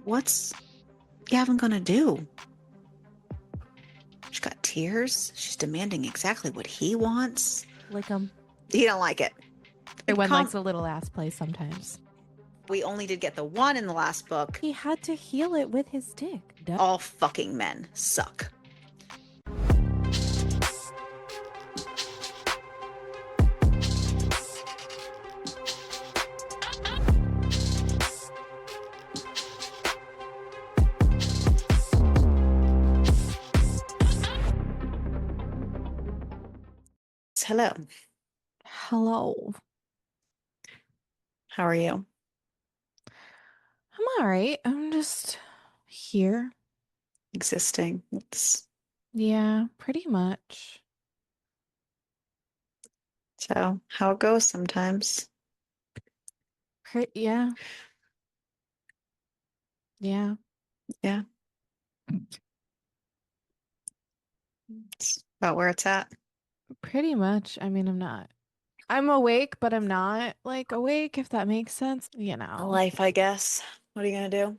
What's Gavin gonna do? She's got tears. She's demanding exactly what he wants. Lick him. He don't like it. Everyone likes a little ass play sometimes. We only did get the one in the last book. He had to heal it with his dick. Duh. All fucking men suck. Hello. Hello. How are you? I'm all right. I'm just here. Existing. Yeah, pretty much. So how it goes sometimes. Yeah. Yeah. Yeah. It's about where it's at. Pretty much. I mean, I'm awake, but I'm not like awake, if that makes sense. Life, I guess. What are you gonna do?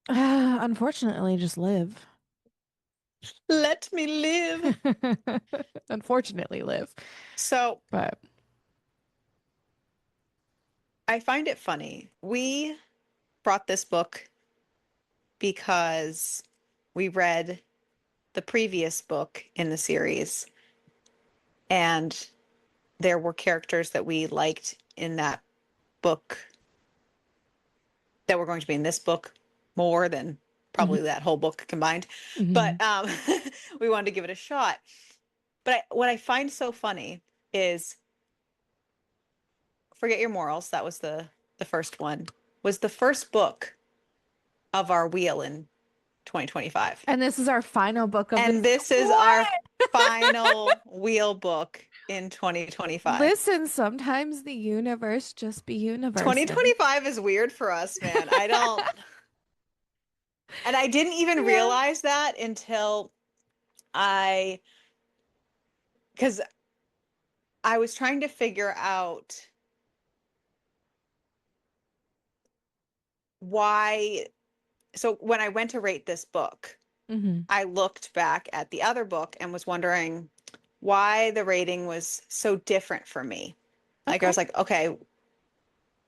Unfortunately, just live. Let me live. Unfortunately, live. So But I find it funny. We brought this book because we read the previous book in the series, and there were characters that we liked in that book that were going to be in this book more than probably that whole book combined. But we wanted to give it a shot. But what I find so funny is Forget Your Morals, that was the first one, was the first book of our wheel in 2025. and this is our final book of And this is our final wheel book in 2025. Listen, sometimes the universe just be universe. 2025 is weird for us, man. And I didn't even realize that until because I was trying to figure out why. So when I went to rate this book, I looked back at the other book and was wondering why the rating was so different for me. Like I was like, okay,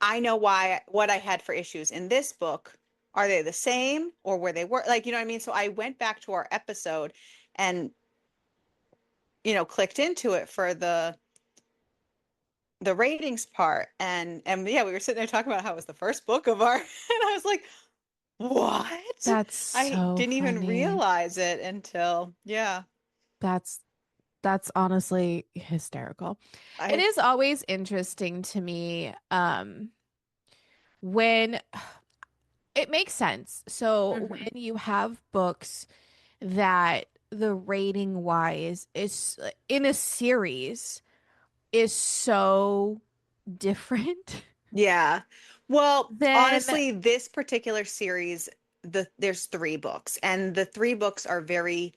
I know what I had for issues in this book. Are they the same or were they like, you know what I mean? So I went back to our episode and, clicked into it for the ratings part. And yeah, we were sitting there talking about how it was the first book of our, and I was like, what? That's so I didn't even funny. realize it until, yeah. That's honestly hysterical. It is always interesting to me when it makes sense. So when you have books that the rating wise is in a series is so different. Yeah. Well, honestly, this particular series, there's 3 books, and the 3 books are very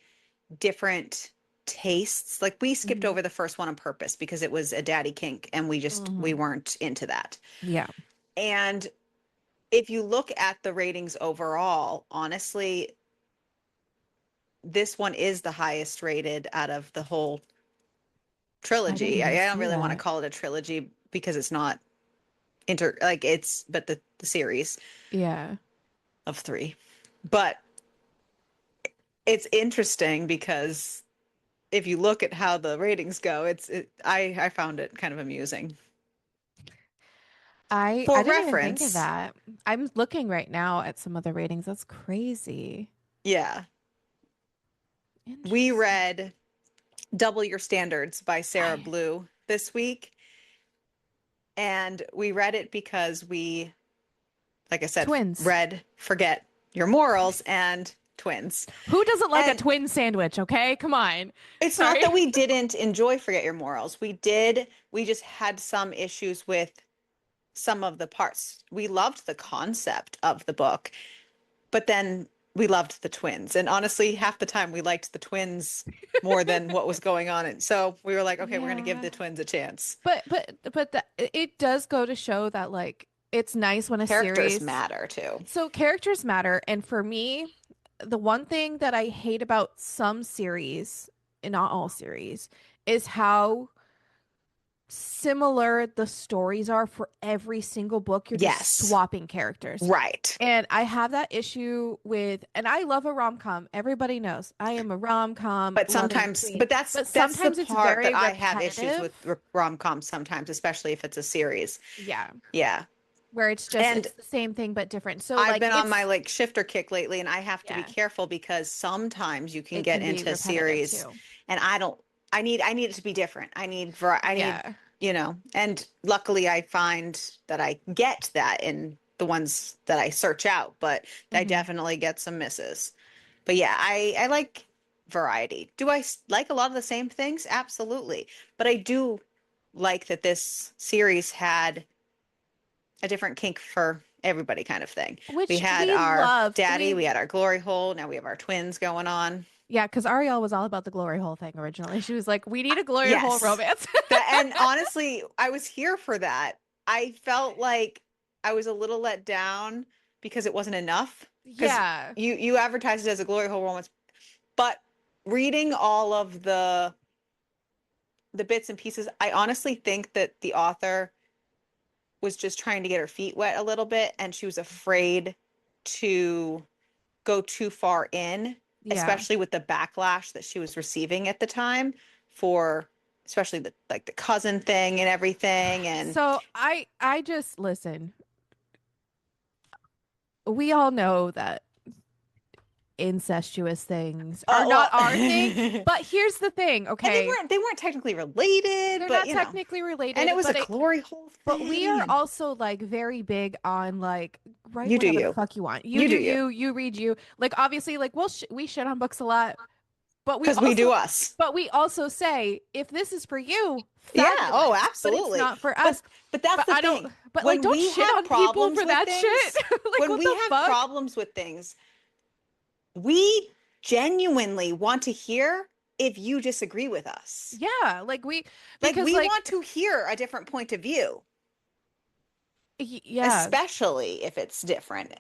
different tastes. Like we skipped over the first one on purpose because it was a daddy kink and we weren't into that. Yeah. And if you look at the ratings overall, honestly, this one is the highest rated out of the whole trilogy. I don't really want to call it a trilogy because it's not but the series. Yeah. Of 3. But it's interesting because if you look at how the ratings go, I found it kind of amusing. I For didn't even think of reference, that. I'm looking right now at some of the ratings. That's crazy. yeah. We read Double Your Standards by Sarah Blue this week. And we read it because we, like I said, read Forget Your Morals and Twins. Who doesn't like a twin sandwich, okay? Come on. It's not that we didn't enjoy Forget Your Morals. We did. We just had some issues with some of the parts. We loved the concept of the book, but then we loved the twins. And honestly, half the time we liked the twins more than what was going on. And so we were like, okay, we're going to give the twins a chance. But it does go to show that like it's nice when a Characters series. matter too. So characters matter, and for me, the one thing that I hate about some series, and not all series, is how similar the stories are for every single book. You're just Yes. swapping characters. Right. And I have that issue with, and I love a rom-com. Everybody knows I am a rom-com But loving sometimes, queen. but that's But that's the sometimes it's part that very I have issues repetitive. with rom-coms sometimes, especially if it's a series. Yeah. Yeah. Where it's just And it's the same thing but different. So I've like been on my it's like shifter kick lately, and I have to be yeah, careful because sometimes you can it get can be into a repetitive series too. and I need it to be different. I need, Yeah. and luckily I find that I get that in the ones that I search out, but I Hmm. definitely get some misses. But yeah, I like variety. Do I like a lot of the same things? Absolutely. But I do like that this series had a different kink for everybody kind of thing. We Which had we our loved. daddy, we had our glory hole, now we have our twins going on. Yeah, because Ariel was all about the glory hole thing originally. She was like, we need a glory hole Yes. romance. That and honestly, I was here for that. I felt like I was a little let down because it wasn't enough. Because Yeah. you advertised it as a glory hole romance, but reading all of the bits and pieces, I honestly think that the author was just trying to get her feet wet a little bit and she was afraid to go too far in, Yeah. especially with the backlash that she was receiving at the time for especially the like the cousin thing and everything. And So I just listen. We all know that incestuous things are well, not our thing, and but here's the thing, okay? they weren't technically related, They're but not technically and it related, was a glory hole but we thing. are And also like very big on like write you do whatever the you, fuck you want. You you do do you, you, you read you. Like obviously like we shit on books a lot, but because we do us. we also say if this is for you, Yeah. Oh, fabulous, but it's absolutely. not for But us. that's But the I don't thing. but like When don't we shit have on people problems for with that shit. things, Like when what we the have fuck? problems with things, we genuinely want to hear if you disagree with us. Yeah, Like because we like want to hear a different point of view, yeah. especially if it's different.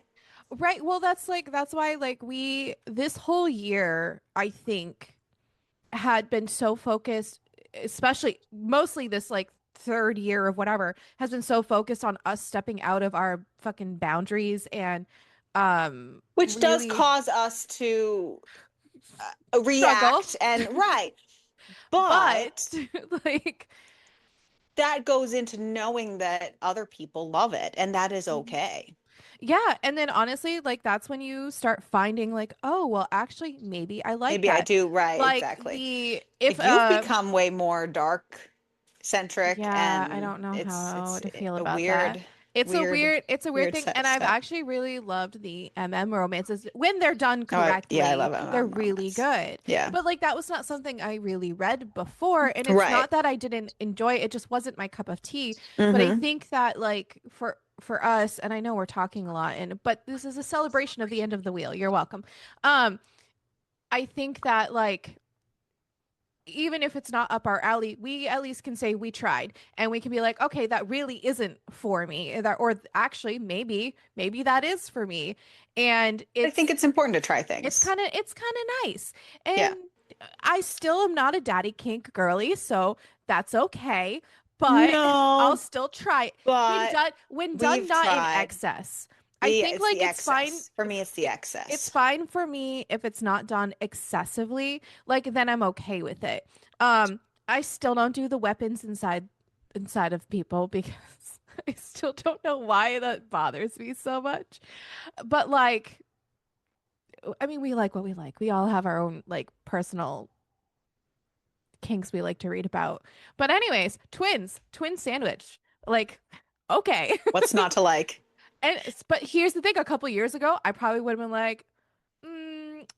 Right. Well, that's why like we this whole year I think had been so focused, especially mostly this like third year of whatever, has been so focused on us stepping out of our fucking boundaries and Which does really cause us to struggle. react and right. But But like that goes into knowing that other people love it and that is mhm. okay. Yeah, and then honestly, like that's when you start finding like, oh, well, actually maybe I like Maybe I that. do, right, Like exactly. the if Like you've become way more dark centric yeah, I and don't know how it's to feel a about that. It's a weird weird thing, set and I've step. actually really loved the romances when they're done Yeah, I correctly. love They're MM really romance. good. Yeah. But like that was not something I really read before, and it's Right. not that I didn't enjoy it, it just wasn't my cup of tea. But I Mm-hmm. think that like for us, and I know we're talking a lot, and but this is a celebration of the end of the wheel. You're welcome. Um, I think that like even if it's not up our alley, we at least can say we tried and we can be like, okay, that really isn't for me. That or actually maybe that is for me. And I think it's important to try things. it's kind of nice. Yeah. And I still am not a daddy kink girly, so that's okay. But I'll No, still try it. but When done we've not in tried. excess. I Yeah, think it's the like it's fine. excess. For me, it's the It's excess. fine for me if it's not done excessively. Like then I'm okay with it. I still don't do the weapons inside of people because I still don't know why that bothers me so much. But like I mean we like what we like. We all have our own like personal kinks we like to read about. But anyways, twin sandwich. Like okay. What's not to like? And but here's the thing, a couple years ago, I probably would have been like,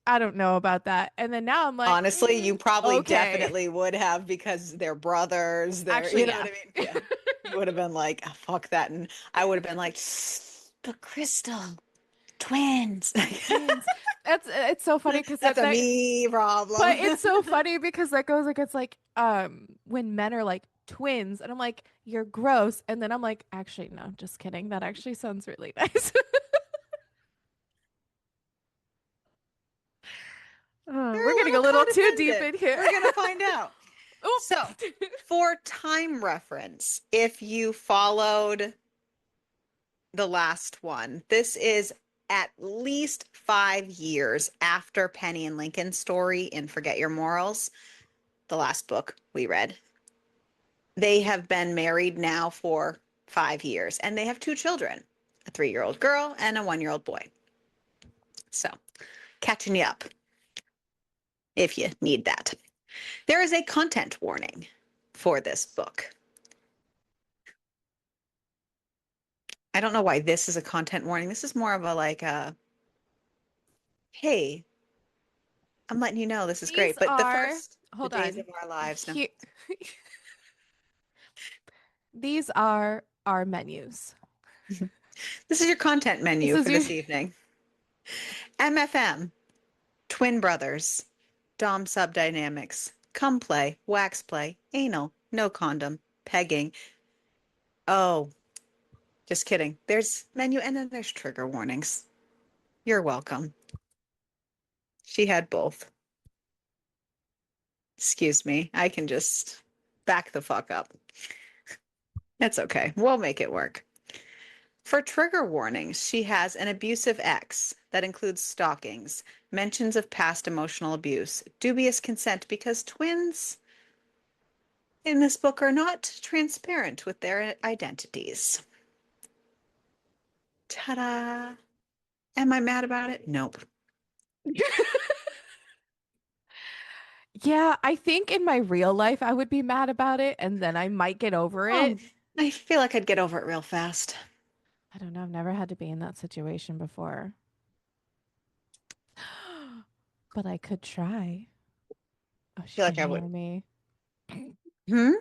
I don't know about that. And then now I'm like, Honestly, you probably okay. definitely would have because they're brothers. You Actually, know yeah. what I mean? Yeah. You would have been like, "Ah, fuck that." And I would have been like, but Krystal, twins. Twins. That's it's so funny because That's a me but problem. it's so funny because that goes like it's like when men are like twins. And I'm like, you're gross. And then I'm like, actually, no, just kidding. That actually sounds really nice. You're We're a getting a little little too deep codependent. in here. We're gonna find out. So, Oop. for time reference, if you followed the last one, this is at least 5 years after Penny and Lincoln's story in Forget Your Morals, the last book we read. They have been married now for 5 years and they have two children, a 3-year-old girl and a 1-year-old boy. So, catching you up if you need that. There is a content warning for this book. I don't know why this is a content warning. This is more of a like a, hey, I'm letting you know this is These great. But are, the hold days on. of our lives. No, Here, these are our menus. this is your content This menu is for your this evening. MFM, twin brothers, Dom sub dynamics, cum play, wax play, anal, no condom, pegging. Oh, just kidding. There's menu and then there's trigger warnings. You're welcome. She had both. Excuse me. I can just back the fuck up. It's okay. We'll make it work. For trigger warnings, she has an abusive ex that includes stalkings, mentions of past emotional abuse, dubious consent because twins in this book are not transparent with their identities. Ta-da! Am I mad about it? Nope. Yeah, I think in my real life I would be mad about it and then I might get over Oh, it. I feel like I'd get over it real fast. I don't know. I've never had to be in that situation before. But I could try. Oh, I she feel can like I hear would. me. Hmm?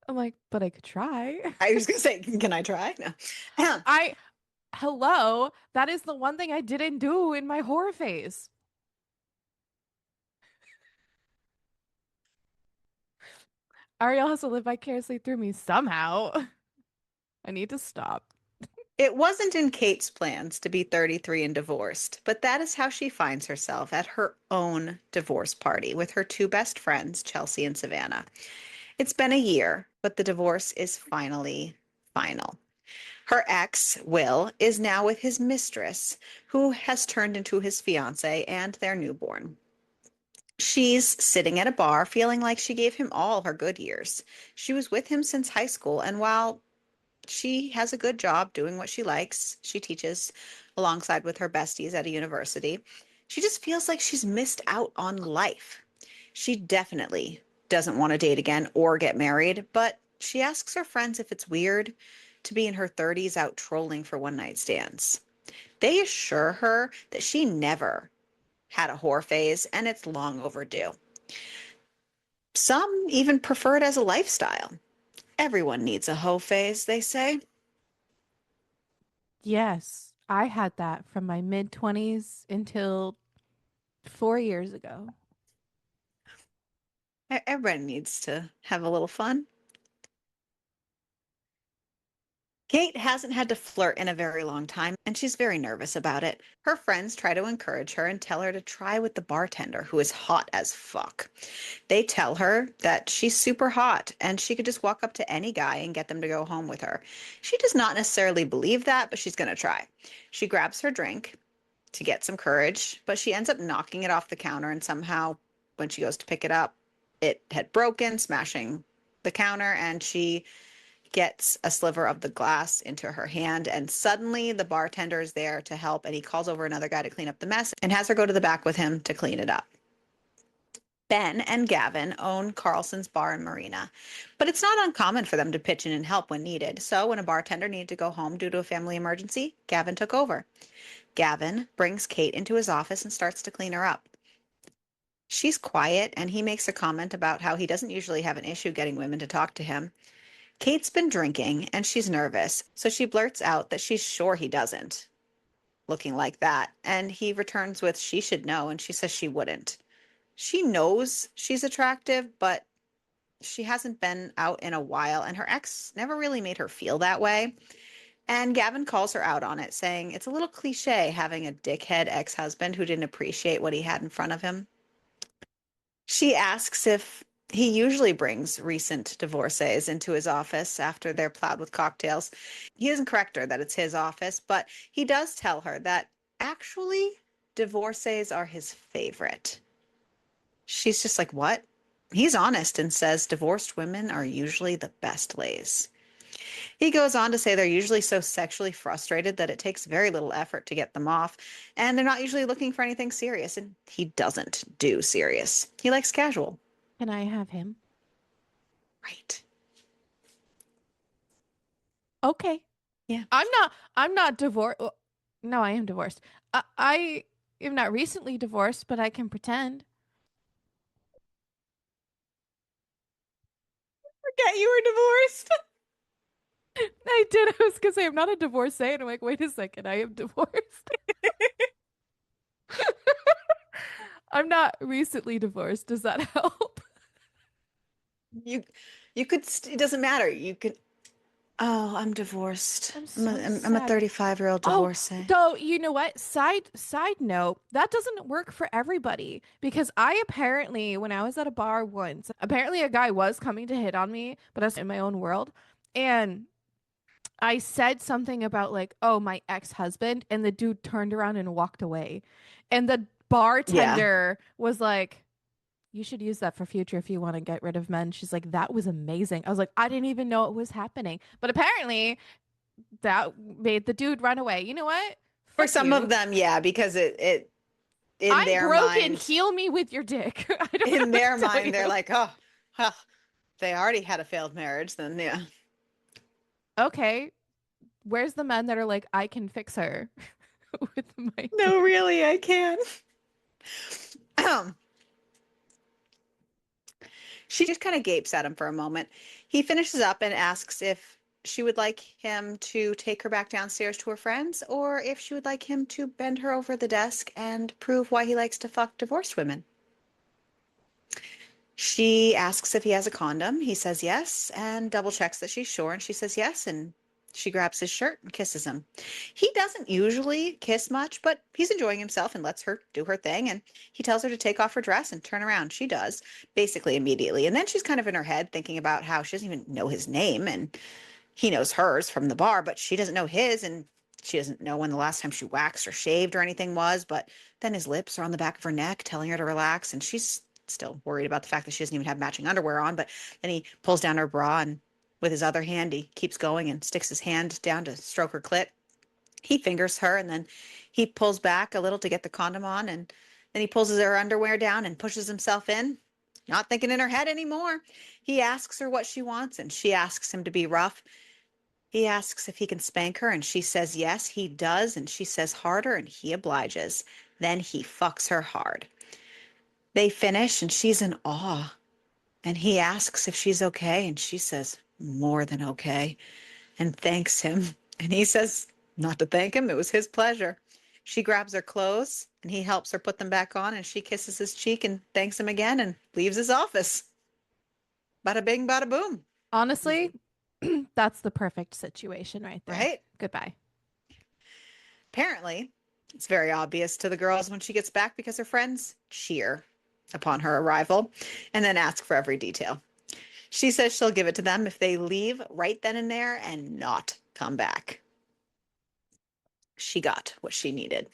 I'm like, but I could try. I was gonna say, can I try? No. I, hello, that is the one thing I didn't do in my horror phase. Ariel has to live vicariously through me somehow. I need to stop. It wasn't in Kate's plans to be 33 and divorced, but that is how she finds herself at her own divorce party with her two best friends, Chelsea and Savannah. It's been a year, but the divorce is finally final. Her ex, Will, is now with his mistress, who has turned into his fiance and their newborn. She's sitting at a bar feeling like she gave him all her good years. She was with him since high school, and while she has a good job doing what she likes, she teaches alongside with her besties at a university. She just feels like she's missed out on life. She definitely doesn't want to date again or get married, but she asks her friends if it's weird to be in her 30s out trolling for one night stands. They assure her that she never had a whore phase and it's long overdue. Some even prefer it as a lifestyle. Everyone needs a hoe phase, they say. Yes, I had that from my mid 20s until 4 years ago. Everybody needs to have a little fun. Kate hasn't had to flirt in a very long time, and she's very nervous about it. Her friends try to encourage her and tell her to try with the bartender, who is hot as fuck. They tell her that she's super hot and she could just walk up to any guy and get them to go home with her. She does not necessarily believe that, but she's going to try. She grabs her drink to get some courage, but she ends up knocking it off the counter, and somehow, when she goes to pick it up, it had broken, smashing the counter, and she gets a sliver of the glass into her hand, and suddenly the bartender is there to help, and he calls over another guy to clean up the mess and has her go to the back with him to clean it up. Ben and Gavin own Carlson's Bar and Marina, but it's not uncommon for them to pitch in and help when needed. So when a bartender needed to go home due to a family emergency, Gavin took over. Gavin brings Kate into his office and starts to clean her up. She's quiet, and he makes a comment about how he doesn't usually have an issue getting women to talk to him. Kate's been drinking and she's nervous, so she blurts out that she's sure he doesn't, looking like that. And he returns with, she should know, and she says she wouldn't. She knows she's attractive, but she hasn't been out in a while, and her ex never really made her feel that way. And Gavin calls her out on it, saying it's a little cliche having a dickhead ex-husband who didn't appreciate what he had in front of him. She asks if he usually brings recent divorcees into his office after they're plowed with cocktails. He doesn't correct her that it's his office, but he does tell her that actually divorcees are his favorite. She's just like, what? He's honest and says divorced women are usually the best lays. He goes on to say they're usually so sexually frustrated that it takes very little effort to get them off, and they're not usually looking for anything serious, and he doesn't do serious. He likes casual. Can I have him? Right. Okay. Yeah. I'm not divorced. No, I am divorced. I am not recently divorced, but I can pretend. Forget you were divorced. I did. I was gonna say I'm not a divorcee, and I'm like, wait a second, I am divorced. I'm not recently divorced. Does that help? You you could it doesn't matter. You could Oh, I'm divorced. I'm I'm a, so I'm, I'm a sad. 35-year-old Oh, divorcee. though you know what? Side note, that doesn't work for everybody because I apparently, when I was at a bar once, apparently a guy was coming to hit on me, but I was in my own world, and I said something about like, "Oh, my ex-husband," and the dude turned around and walked away, and the Yeah. bartender was like, "You should use that for future if you want to get rid of men." She's like, "That was amazing." I was like, "I didn't even know it was happening," but apparently that made the dude run away. You know what? For Fuck some of you. them, yeah, because it in I'm their broken. mind, Heal me with your dick. I don't know in what their to tell mind, they're you. like, oh, well, they already had a failed marriage, then yeah. Okay, where's the men that are like, I can fix her with my No, dick? really, I can. She just kind of gapes at him for a moment. He finishes up and asks if she would like him to take her back downstairs to her friends or if she would like him to bend her over the desk and prove why he likes to fuck divorced women. She asks if he has a condom. He says yes and double checks that she's sure. And she says yes. And she grabs his shirt and kisses him. He doesn't usually kiss much, but he's enjoying himself and lets her do her thing. And he tells her to take off her dress and turn around. She does, basically immediately. And then she's kind of in her head thinking about how she doesn't even know his name and he knows hers from the bar, but she doesn't know his. And she doesn't know when the last time she waxed or shaved or anything was. But then his lips are on the back of her neck, telling her to relax. And she's still worried about the fact that she doesn't even have matching underwear on. But then he pulls down her bra and with his other hand, he keeps going and sticks his hand down to stroke her clit. He fingers her and then he pulls back a little to get the condom on. And then he pulls her underwear down and pushes himself in, not thinking in her head anymore. He asks her what she wants and she asks him to be rough. He asks if he can spank her and she says yes, he does. And she says harder and he obliges. Then he fucks her hard. They finish and she's in awe. And he asks if she's okay, and she says, more than okay, and thanks him. And he says, not to thank him, it was his pleasure. She grabs her clothes, and he helps her put them back on, and she kisses his cheek and thanks him again and leaves his office. Bada bing, bada boom. Honestly, that's the perfect situation right there. Right? Goodbye. Apparently, it's very obvious to the girls when she gets back because her friends cheer upon her arrival and then ask for every detail. She says she'll give it to them if they leave right then and there and not come back. She got what she needed.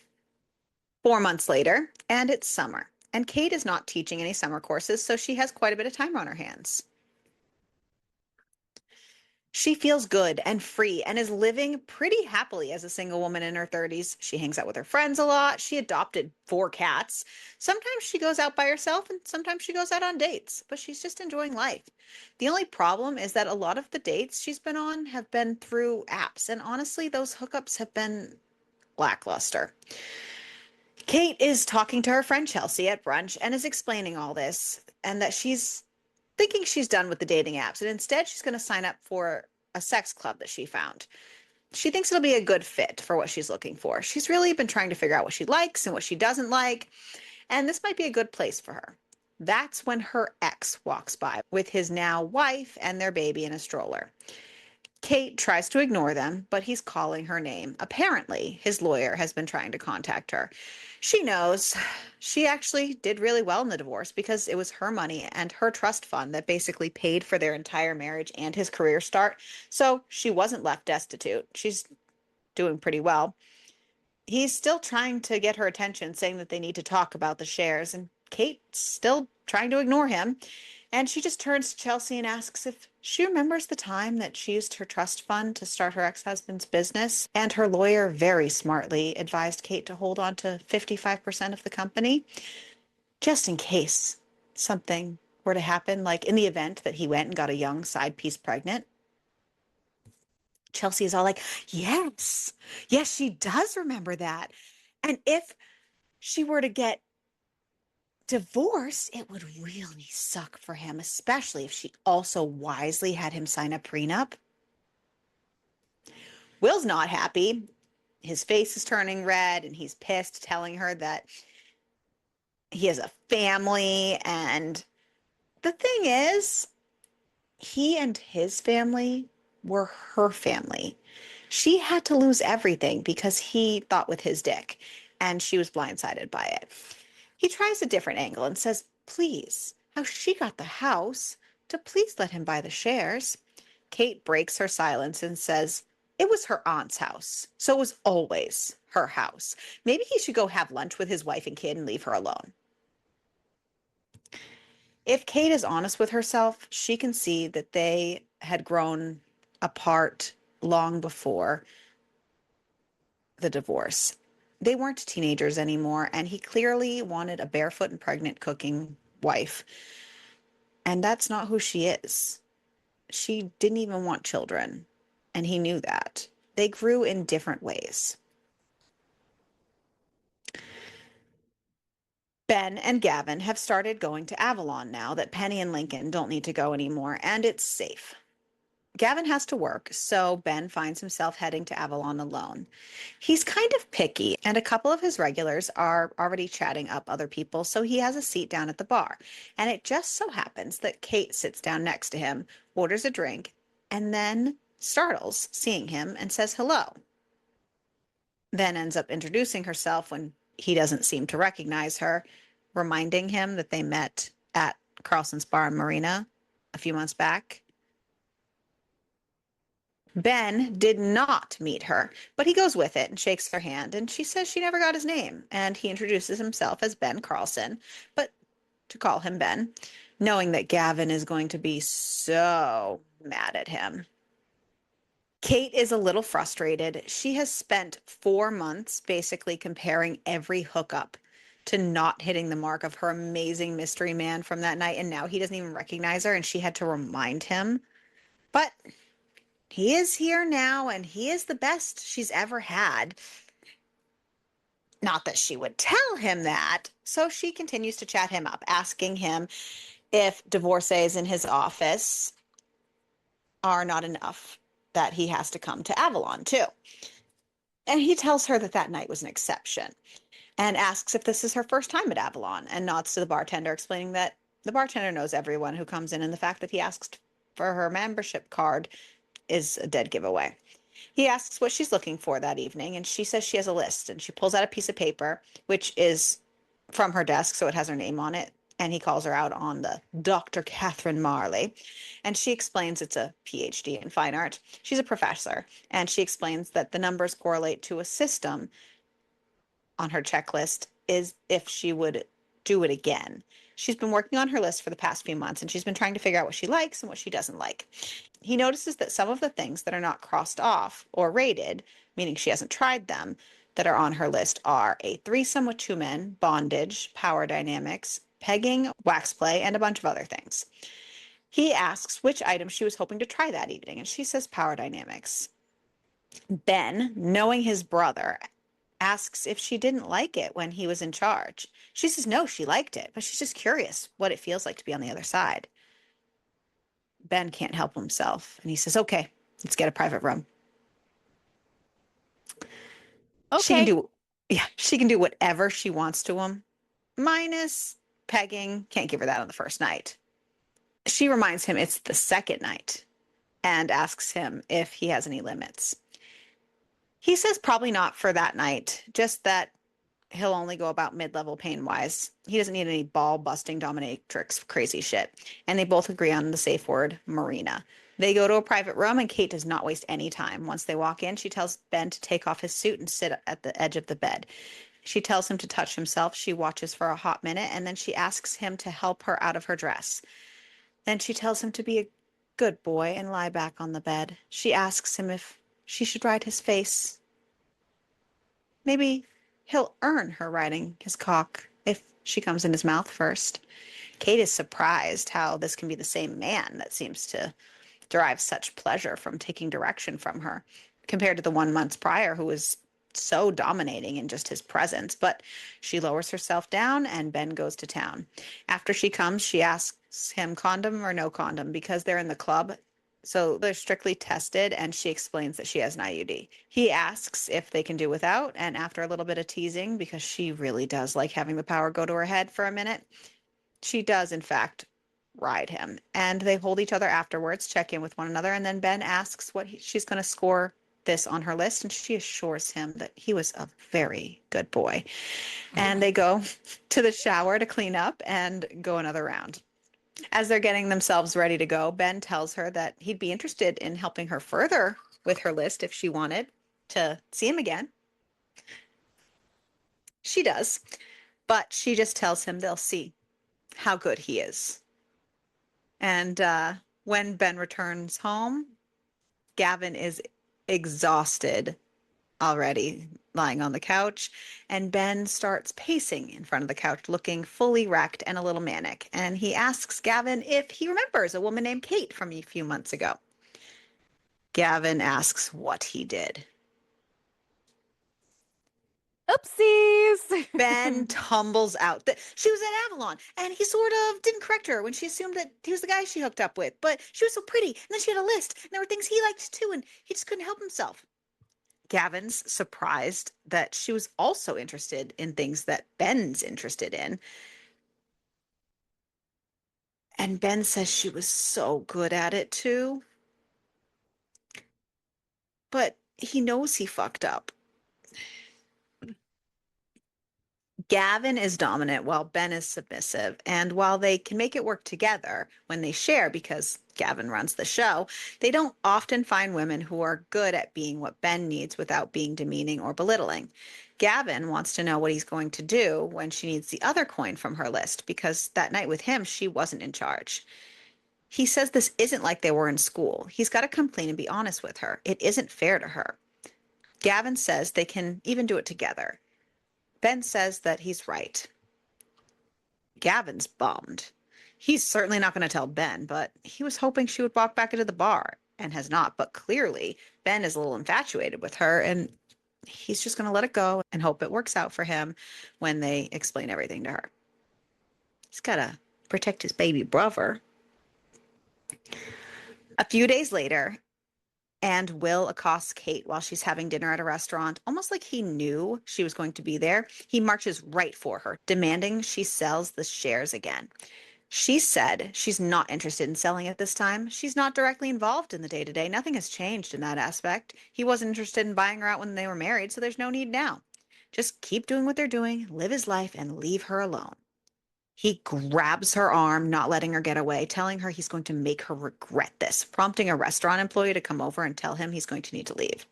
4 months later, and it's summer. And Kate is not teaching any summer courses, so she has quite a bit of time on her hands. She feels good and free and is living pretty happily as a single woman in her 30s. She hangs out with her friends a lot. She adopted 4 cats. Sometimes she goes out by herself and sometimes she goes out on dates, but she's just enjoying life. The only problem is that a lot of the dates she's been on have been through apps, and honestly, those hookups have been lackluster. Kate is talking to her friend Chelsea at brunch and is explaining all this and that she's thinking she's done with the dating apps and instead she's going to sign up for a sex club that she found. She thinks it'll be a good fit for what she's looking for. She's really been trying to figure out what she likes and what she doesn't like, and this might be a good place for her. That's when her ex walks by with his now wife and their baby in a stroller. Kate tries to ignore them, but he's calling her name. Apparently, his lawyer has been trying to contact her. She knows she actually did really well in the divorce because it was her money and her trust fund that basically paid for their entire marriage and his career start. So she wasn't left destitute. She's doing pretty well. He's still trying to get her attention, saying that they need to talk about the shares, and Kate's still trying to ignore him. And she just turns to Chelsea and asks if she remembers the time that she used her trust fund to start her ex-husband's business. And her lawyer very smartly advised Kate to hold on to 55% of the company, just in case something were to happen, like in the event that he went and got a young side piece pregnant. Chelsea is all like, yes, yes, she does remember that. And if she were to get divorced, it would really suck for him, especially if she also wisely had him sign a prenup. Will's not happy. His face is turning red and he's pissed, telling her that he has a family. And the thing is, he and his family were her family. She had to lose everything because he thought with his dick, and she was blindsided by it. He tries a different angle and says, please, how she got the house, to please let him buy the shares. Kate breaks her silence and says, it was her aunt's house, so it was always her house. Maybe he should go have lunch with his wife and kid and leave her alone. If Kate is honest with herself, she can see that they had grown apart long before the divorce. They weren't teenagers anymore, and he clearly wanted a barefoot and pregnant cooking wife. And that's not who she is. She didn't even want children, and he knew that. They grew in different ways. Ben and Gavin have started going to Avalon now that Penny and Lincoln don't need to go anymore, and it's safe. Gavin has to work, so Ben finds himself heading to Avalon alone. He's kind of picky, and a couple of his regulars are already chatting up other people, so he has a seat down at the bar. And it just so happens that Kate sits down next to him, orders a drink, and then startles seeing him and says hello. Then ends up introducing herself when he doesn't seem to recognize her, reminding him that they met at Carlson's Bar and Marina a few months back. Ben did not meet her, but he goes with it and shakes her hand, and she says she never got his name, and he introduces himself as Ben Carlson, but to call him Ben, knowing that Gavin is going to be so mad at him. Kate is a little frustrated. She has spent 4 months basically comparing every hookup to not hitting the mark of her amazing mystery man from that night, and now he doesn't even recognize her, and she had to remind him. But he is here now, and he is the best she's ever had. Not that she would tell him that. So she continues to chat him up, asking him if divorcees in his office are not enough, that he has to come to Avalon too. And he tells her that that night was an exception and asks if this is her first time at Avalon, and nods to the bartender, explaining that the bartender knows everyone who comes in, and the fact that he asked for her membership card is a dead giveaway. He asks what she's looking for that evening, and she says she has a list, and she pulls out a piece of paper, which is from her desk, so it has her name on it, and he calls her out on the Dr. Catherine Marley, and she explains it's a PhD in fine art. She's a professor, and she explains that the numbers correlate to a system on her checklist is if she would do it again. She's been working on her list for the past few months, and she's been trying to figure out what she likes and what she doesn't like. He notices that some of the things that are not crossed off or rated, meaning she hasn't tried them, that are on her list are a threesome with two men, bondage, power dynamics, pegging, wax play, and a bunch of other things. He asks which item she was hoping to try that evening, and she says power dynamics. Ben, knowing his brother, asks if she didn't like it when he was in charge. She says no, she liked it, but she's just curious what it feels like to be on the other side. Ben can't help himself, and he says, okay, let's get a private room. She can Okay. do, yeah, she can do whatever she wants to him, minus pegging. Can't give her that on the first night. She reminds him it's the second night and asks him if he has any limits. He says probably not for that night, just that he'll only go about mid-level pain-wise. He doesn't need any ball-busting dominatrix crazy shit. And they both agree on the safe word, Marina. They go to a private room, and Kate does not waste any time. Once they walk in, she tells Ben to take off his suit and sit at the edge of the bed. She tells him to touch himself. She watches for a hot minute, and then she asks him to help her out of her dress. Then she tells him to be a good boy and lie back on the bed. She asks him if she should ride his face. Maybe he'll earn her riding his cock if she comes in his mouth first. Kate is surprised how this can be the same man that seems to derive such pleasure from taking direction from her, compared to the 1 month prior who was so dominating in just his presence. But she lowers herself down and Ben goes to town. After she comes, she asks him condom or no condom because they're in the club. So they're strictly tested, and she explains that she has an IUD. He asks if they can do without, and after a little bit of teasing, because she really does like having the power go to her head for a minute, she does, in fact, ride him. And they hold each other afterwards, check in with one another, and then Ben asks what she's going to score this on her list, and she assures him that he was a very good boy. And they go to the shower to clean up and go another round. As they're getting themselves ready to go, Ben tells her that he'd be interested in helping her further with her list if she wanted to see him again. She does, but she just tells him they'll see how good he is. And when Ben returns home, Gavin is exhausted already, lying on the couch, and Ben starts pacing in front of the couch, looking fully wrecked and a little manic. And he asks Gavin if he remembers a woman named Kate from a few months ago. Gavin asks what he did. Oopsies. Ben tumbles out. She was at Avalon, and he sort of didn't correct her when she assumed that he was the guy she hooked up with. But she was so pretty, and then she had a list, and there were things he liked too, and he just couldn't help himself. Gavin's surprised that she was also interested in things that Ben's interested in. And Ben says she was so good at it too. But he knows he fucked up. Gavin is dominant while Ben is submissive. And while they can make it work together when they share, because Gavin runs the show, they don't often find women who are good at being what Ben needs without being demeaning or belittling. Gavin wants to know what he's going to do when she needs the other coin from her list, because that night with him, she wasn't in charge. He says this isn't like they were in school. He's got to come clean and be honest with her. It isn't fair to her. Gavin says they can even do it together. Ben says that he's right. Gavin's bummed. He's certainly not going to tell Ben, but he was hoping she would walk back into the bar and has not. But clearly, Ben is a little infatuated with her, and he's just going to let it go and hope it works out for him when they explain everything to her. He's got to protect his baby brother. A few days later, and Will accosts Kate while she's having dinner at a restaurant, almost like he knew she was going to be there. He marches right for her, demanding she sells the shares again. She said she's not interested in selling it this time. She's not directly involved in the day-to-day. Nothing has changed in that aspect. He wasn't interested in buying her out when they were married, so there's no need now. Just keep doing what they're doing, live his life, and leave her alone. He grabs her arm, not letting her get away, telling her he's going to make her regret this, prompting a restaurant employee to come over and tell him he's going to need to leave.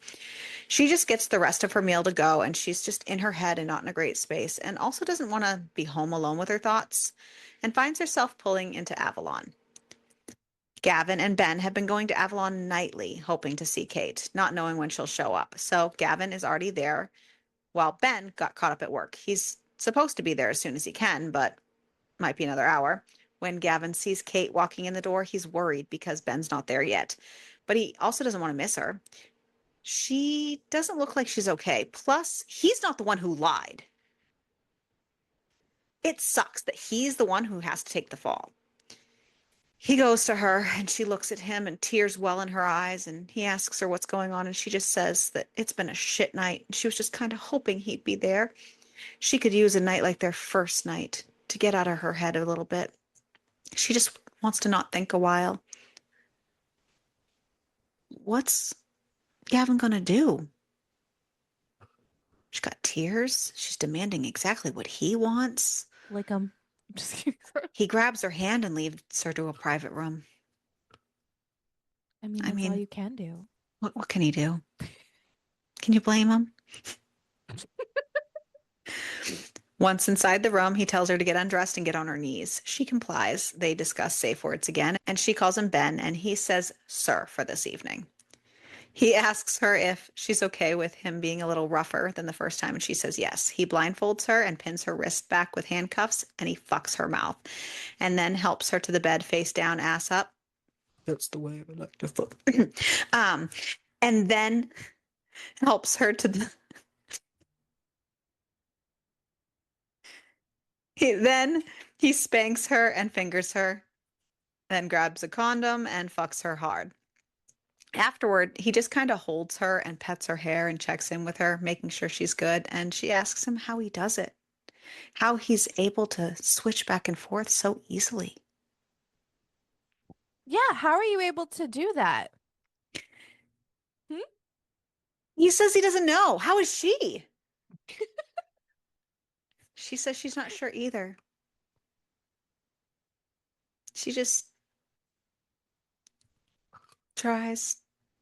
She just gets the rest of her meal to go, and she's just in her head and not in a great space, and also doesn't want to be home alone with her thoughts, and finds herself pulling into Avalon. Gavin and Ben have been going to Avalon nightly, hoping to see Kate, not knowing when she'll show up. So Gavin is already there, while Ben got caught up at work. He's supposed to be there as soon as he can, but might be another hour. When Gavin sees Kate walking in the door, he's worried because Ben's not there yet. But he also doesn't want to miss her. She doesn't look like she's okay. Plus, he's not the one who lied. It sucks that he's the one who has to take the fall. He goes to her and she looks at him and tears well in her eyes, and he asks her what's going on, and she just says that it's been a shit night. She was just kind of hoping he'd be there. She could use a night like their first night. to get out of her head a little bit. She just wants to not think a while. What's Gavin gonna do? She's got tears. She's demanding exactly what he wants. Like just kidding. He grabs her hand and leads her to a private room. I mean, I that's all mean, you can do. what can he do? Can you blame him? Once inside the room, he tells her to get undressed and get on her knees. She complies. They discuss safe words again, and she calls him Ben, and he says, "Sir," for this evening. He asks her if she's okay with him being a little rougher than the first time, and she says yes. He blindfolds her and pins her wrist back with handcuffs, and he fucks her mouth, and then helps her to the bed face down, ass up. That's the way I would like to fuck. um, and then helps her to the. He spanks her and fingers her, then grabs a condom and fucks her hard. Afterward, he just kind of holds her and pets her hair and checks in with her, making sure she's good. And she asks him how he does it, how he's able to switch back and forth so easily. Yeah, how are you able to do that? Hmm? He says he doesn't know. How is she? She says she's not sure either. She just tries.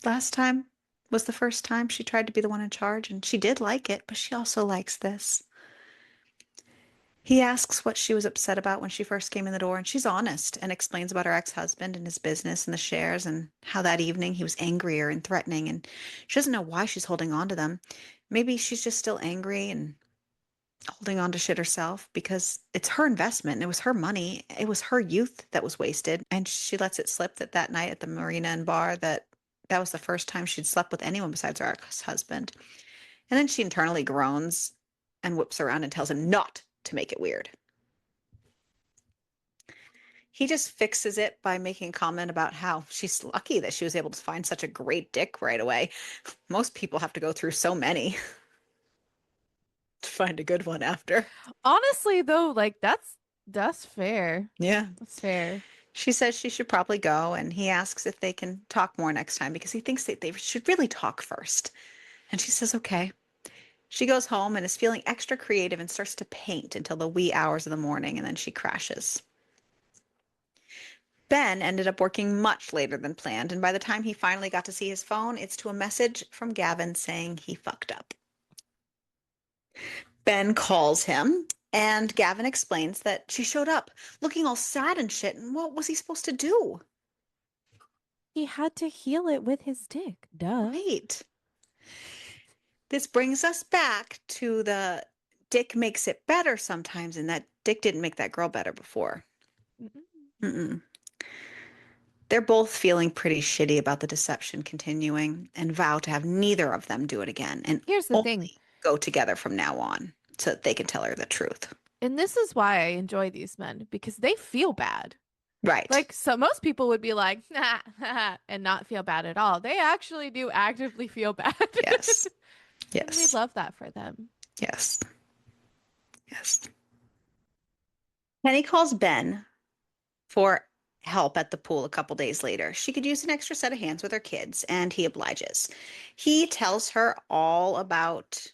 Last time was the first time she tried to be the one in charge, and she did like it, but she also likes this. He asks what she was upset about when she first came in the door, and she's honest and explains about her ex-husband and his business and the shares and how that evening he was angrier and threatening, and she doesn't know why she's holding on to them. Maybe she's just still angry and holding on to shit herself because it's her investment and it was her money. It was her youth that was wasted, and she lets it slip that that night at the marina and bar that was the first time she'd slept with anyone besides her ex-husband. And then she internally groans and whips around and tells him not to make it weird. He just fixes it by making a comment about how she's lucky that she was able to find such a great dick right away. Most people have to go through so many to find a good one after. Honestly, though, like that's fair. Yeah. That's fair. She says she should probably go, and he asks if they can talk more next time because he thinks that they should really talk first. And she says, okay. She goes home and is feeling extra creative and starts to paint until the wee hours of the morning, and then she crashes. Ben ended up working much later than planned, and by the time he finally got to see his phone, it's to a message from Gavin saying he fucked up. Ben calls him, and Gavin explains that she showed up looking all sad and shit, and what was he supposed to do? He had to heal it with his dick. Duh. Right. This brings us back to the dick makes it better sometimes, and that dick didn't make that girl better before. Mm-mm. Mm-mm. They're both feeling pretty shitty about the deception continuing and vow to have neither of them do it again and Here's the thing, only go together from now on so that they can tell her the truth. and this is why I enjoy these men because they feel bad. Right. Like, so most people would be like, nah, and not feel bad at all. They actually do actively feel bad. Yes. And we Yes. love that for them. Yes. Yes. Penny calls Ben for help at the pool a couple days later. She could use an extra set of hands with her kids, and he obliges. He tells her all about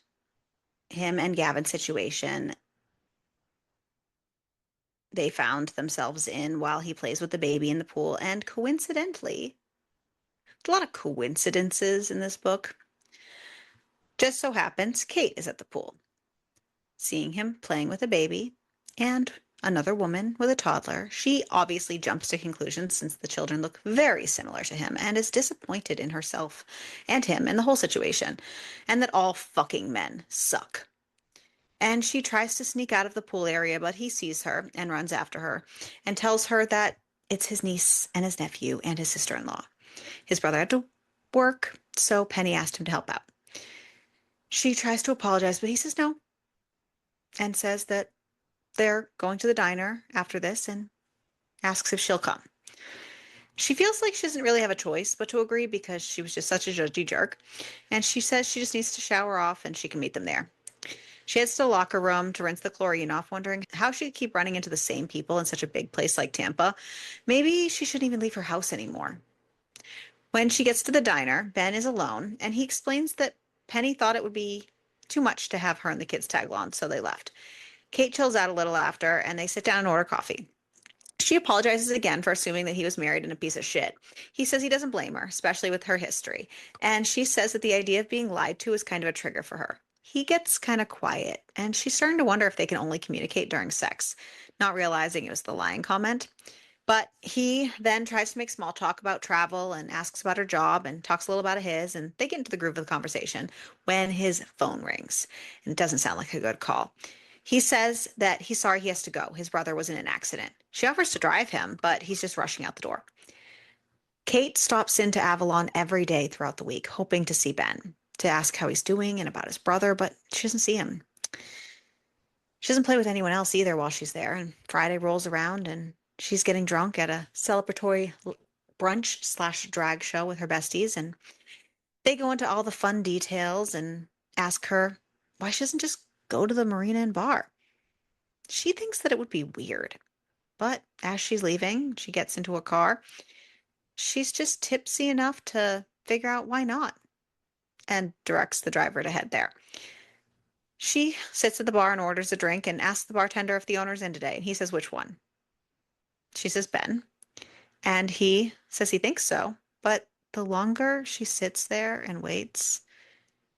him and Gavin's situation they found themselves in while he plays with the baby in the pool. And coincidentally, a lot of coincidences in this book. Just so happens Kate is at the pool, seeing him playing with a baby and another woman with a toddler. She obviously jumps to conclusions since the children look very similar to him and is disappointed in herself and him and the whole situation, and that all fucking men suck. And she tries to sneak out of the pool area, but he sees her and runs after her and tells her that it's his niece and his nephew and his sister-in-law. His brother had to work, so Penny asked him to help out. She tries to apologize, but he says no and says that they're going to the diner after this and asks if she'll come. She feels like she doesn't really have a choice but to agree because she was just such a judgy jerk. And she says she just needs to shower off and she can meet them there. She heads to the locker room to rinse the chlorine off, wondering how she could keep running into the same people in such a big place like Tampa. Maybe she shouldn't even leave her house anymore. When she gets to the diner, Ben is alone, and he explains that Penny thought it would be too much to have her and the kids tag along, so they left. Kate chills out a little after, and they sit down and order coffee. She apologizes again for assuming that he was married and a piece of shit. He says he doesn't blame her, especially with her history, and she says that the idea of being lied to is kind of a trigger for her. He gets kind of quiet, and she's starting to wonder if they can only communicate during sex, not realizing it was the lying comment. But he then tries to make small talk about travel and asks about her job and talks a little about his, and they get into the groove of the conversation when his phone rings. And it doesn't sound like a good call. He says that he's sorry he has to go. His brother was in an accident. She offers to drive him, but he's just rushing out the door. Kate stops into Avalon every day throughout the week, hoping to see Ben, to ask how he's doing and about his brother, but she doesn't see him. She doesn't play with anyone else either while she's there, and Friday rolls around and she's getting drunk at a celebratory brunch slash drag show with her besties, and they go into all the fun details and ask her why she doesn't just go to the marina and bar. She thinks that it would be weird, but as she's leaving, she gets into a car. She's just tipsy enough to figure out why not and directs the driver to head there. She sits at the bar and orders a drink and asks the bartender if the owner's in today. And he says, which one? She says, Ben. And he says he thinks so. But the longer she sits there and waits,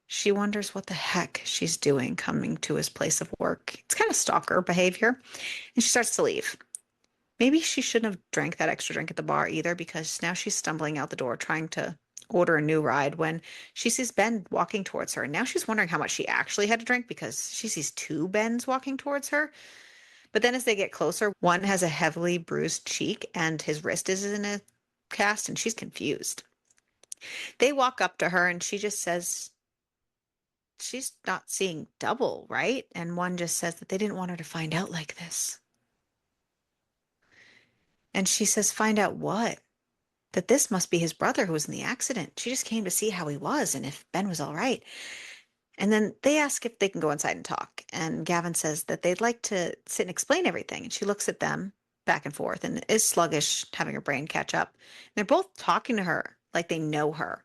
she wonders what the heck she's doing coming to his place of work. It's kind of stalker behavior. And she starts to leave. Maybe she shouldn't have drank that extra drink at the bar either, because now she's stumbling out the door trying to order a new ride when she sees Ben walking towards her. And now she's wondering how much she actually had to drink because she sees two Bens walking towards her. But then as they get closer, one has a heavily bruised cheek and his wrist is in a cast, and she's confused. They walk up to her and she just says she's not seeing double, right? And one just says that they didn't want her to find out like this. And she says, find out what? That this must be his brother who was in the accident. She just came to see how he was and if Ben was all right. And then they ask if they can go inside and talk. And Gavin says that they'd like to sit and explain everything. And she looks at them back and forth and is sluggish, having her brain catch up. And they're both talking to her like they know her.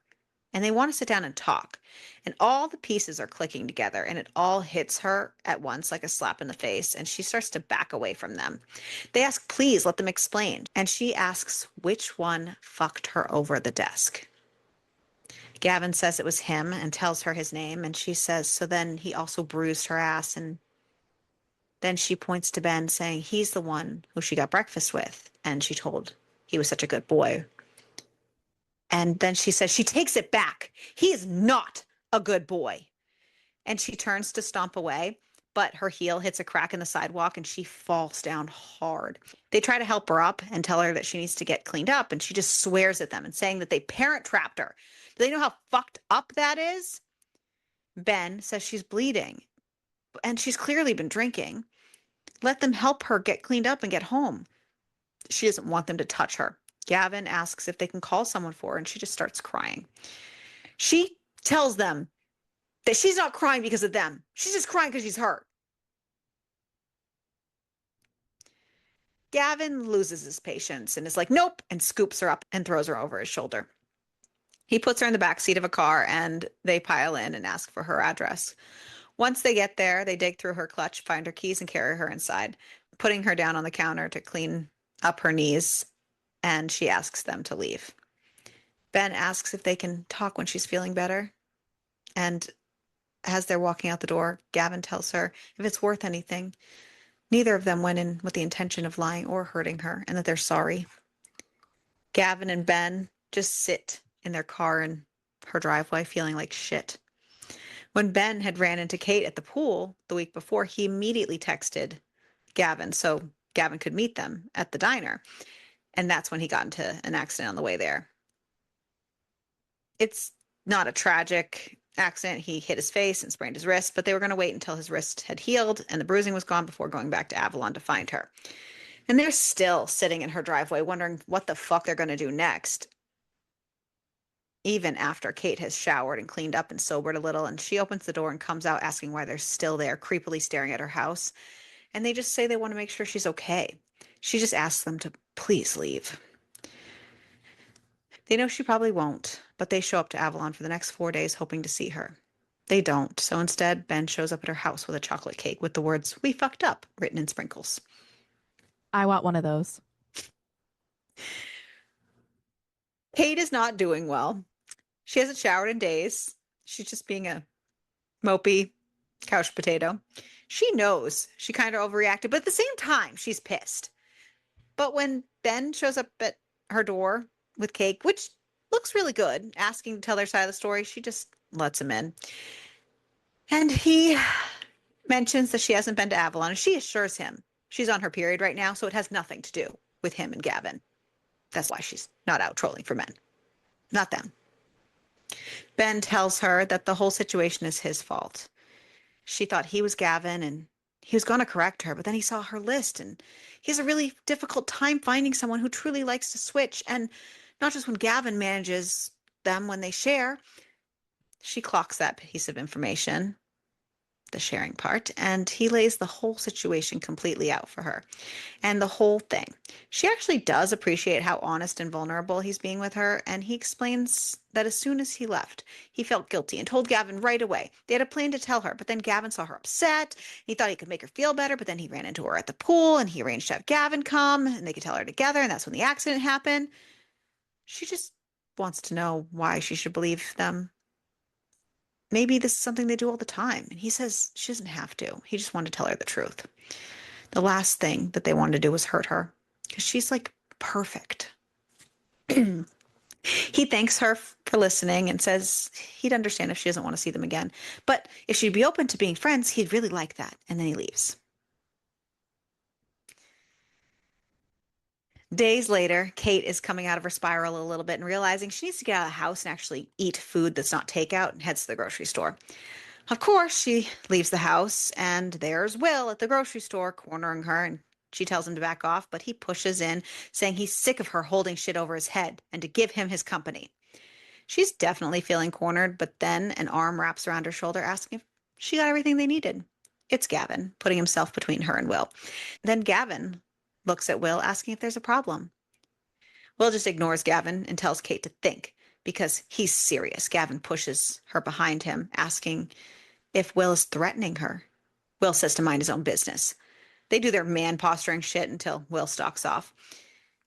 And they want to sit down and talk. And all the pieces are clicking together and it all hits her at once like a slap in the face. And she starts to back away from them. They ask, please let them explain. And she asks which one fucked her over the desk. Gavin says it was him and tells her his name. And she says, so then he also bruised her ass. And then she points to Ben saying he's the one who she got breakfast with. And she told he was such a good boy. And then she says she takes it back. He is not a good boy. And she turns to stomp away, but her heel hits a crack in the sidewalk and she falls down hard. They try to help her up and tell her that she needs to get cleaned up, and she just swears at them and saying that they parent trapped her. Do they know how fucked up that is? Ben says she's bleeding and she's clearly been drinking. Let them help her get cleaned up and get home. She doesn't want them to touch her. Gavin asks if they can call someone for her, and she just starts crying. She tells them that she's not crying because of them. She's just crying because she's hurt. Gavin loses his patience and is like, nope, and scoops her up and throws her over his shoulder. He puts her in the back seat of a car and they pile in and ask for her address. Once they get there, they dig through her clutch, find her keys, and carry her inside, putting her down on the counter to clean up her knees, and she asks them to leave. Ben asks if they can talk when she's feeling better, and as they're walking out the door, Gavin tells her if it's worth anything, neither of them went in with the intention of lying or hurting her, and that they're sorry. Gavin and Ben just sit in their car in her driveway feeling like shit. When Ben had ran into Kate at the pool the week before, he immediately texted Gavin so Gavin could meet them at the diner. And that's when he got into an accident on the way there. It's not a tragic accident. He hit his face and sprained his wrist, but they were going to wait until his wrist had healed and the bruising was gone before going back to Avalon to find her. And they're still sitting in her driveway wondering what the fuck they're going to do next. even after Kate has showered and cleaned up and sobered a little. And she opens the door and comes out asking why they're still there, creepily staring at her house. And they just say they want to make sure she's okay. She just asks them to please leave. They know she probably won't, but they show up to Avalon for the next 4 days hoping to see her. They don't, so instead, Ben shows up at her house with a chocolate cake with the words, "We fucked up," written in sprinkles. I want one of those. Kate is not doing well. She hasn't showered in days. She's just being a mopey couch potato. She knows she kind of overreacted, but at the same time, she's pissed. But when Ben shows up at her door with cake, which looks really good, asking to tell their side of the story, she just lets him in. And he mentions that she hasn't been to Avalon, and she assures him she's on her period right now, so it has nothing to do with him and Gavin. That's why she's not out trolling for men. Not them. Ben tells her that the whole situation is his fault. She thought he was Gavin and he was going to correct her, but then he saw her list and he has a really difficult time finding someone who truly likes to switch. And not just when Gavin manages them when they share. She clocks that piece of information, the sharing part, and he lays the whole situation completely out for her. And the whole thing. She actually does appreciate how honest and vulnerable he's being with her, and he explains that as soon as he left, he felt guilty and told Gavin right away. They had a plan to tell her, but then Gavin saw her upset. He thought he could make her feel better, but then he ran into her at the pool, and he arranged to have Gavin come, and they could tell her together, and that's when the accident happened. She just wants to know why she should believe them. Maybe this is something they do all the time. And he says she doesn't have to. He just wanted to tell her the truth. The last thing that they wanted to do was hurt her because she's like perfect. He thanks her for listening and says he'd understand if she doesn't want to see them again. But if she'd be open to being friends, he'd really like that. And then he leaves. Days later, Kate is coming out of her spiral a little bit and realizing she needs to get out of the house and actually eat food that's not takeout and heads to the grocery store. Of course, she leaves the house, and there's Will at the grocery store cornering her, and she tells him to back off, but he pushes in, saying he's sick of her holding shit over his head and to give him his company. She's definitely feeling cornered, but then an arm wraps around her shoulder, asking if she got everything they needed. It's Gavin, putting himself between her and Will. Then Gavin looks at Will, asking if there's a problem. Will just ignores Gavin and tells Kate to think, because he's serious. Gavin pushes her behind him, asking if Will is threatening her. Will says to mind his own business. They do their man posturing shit until Will stalks off.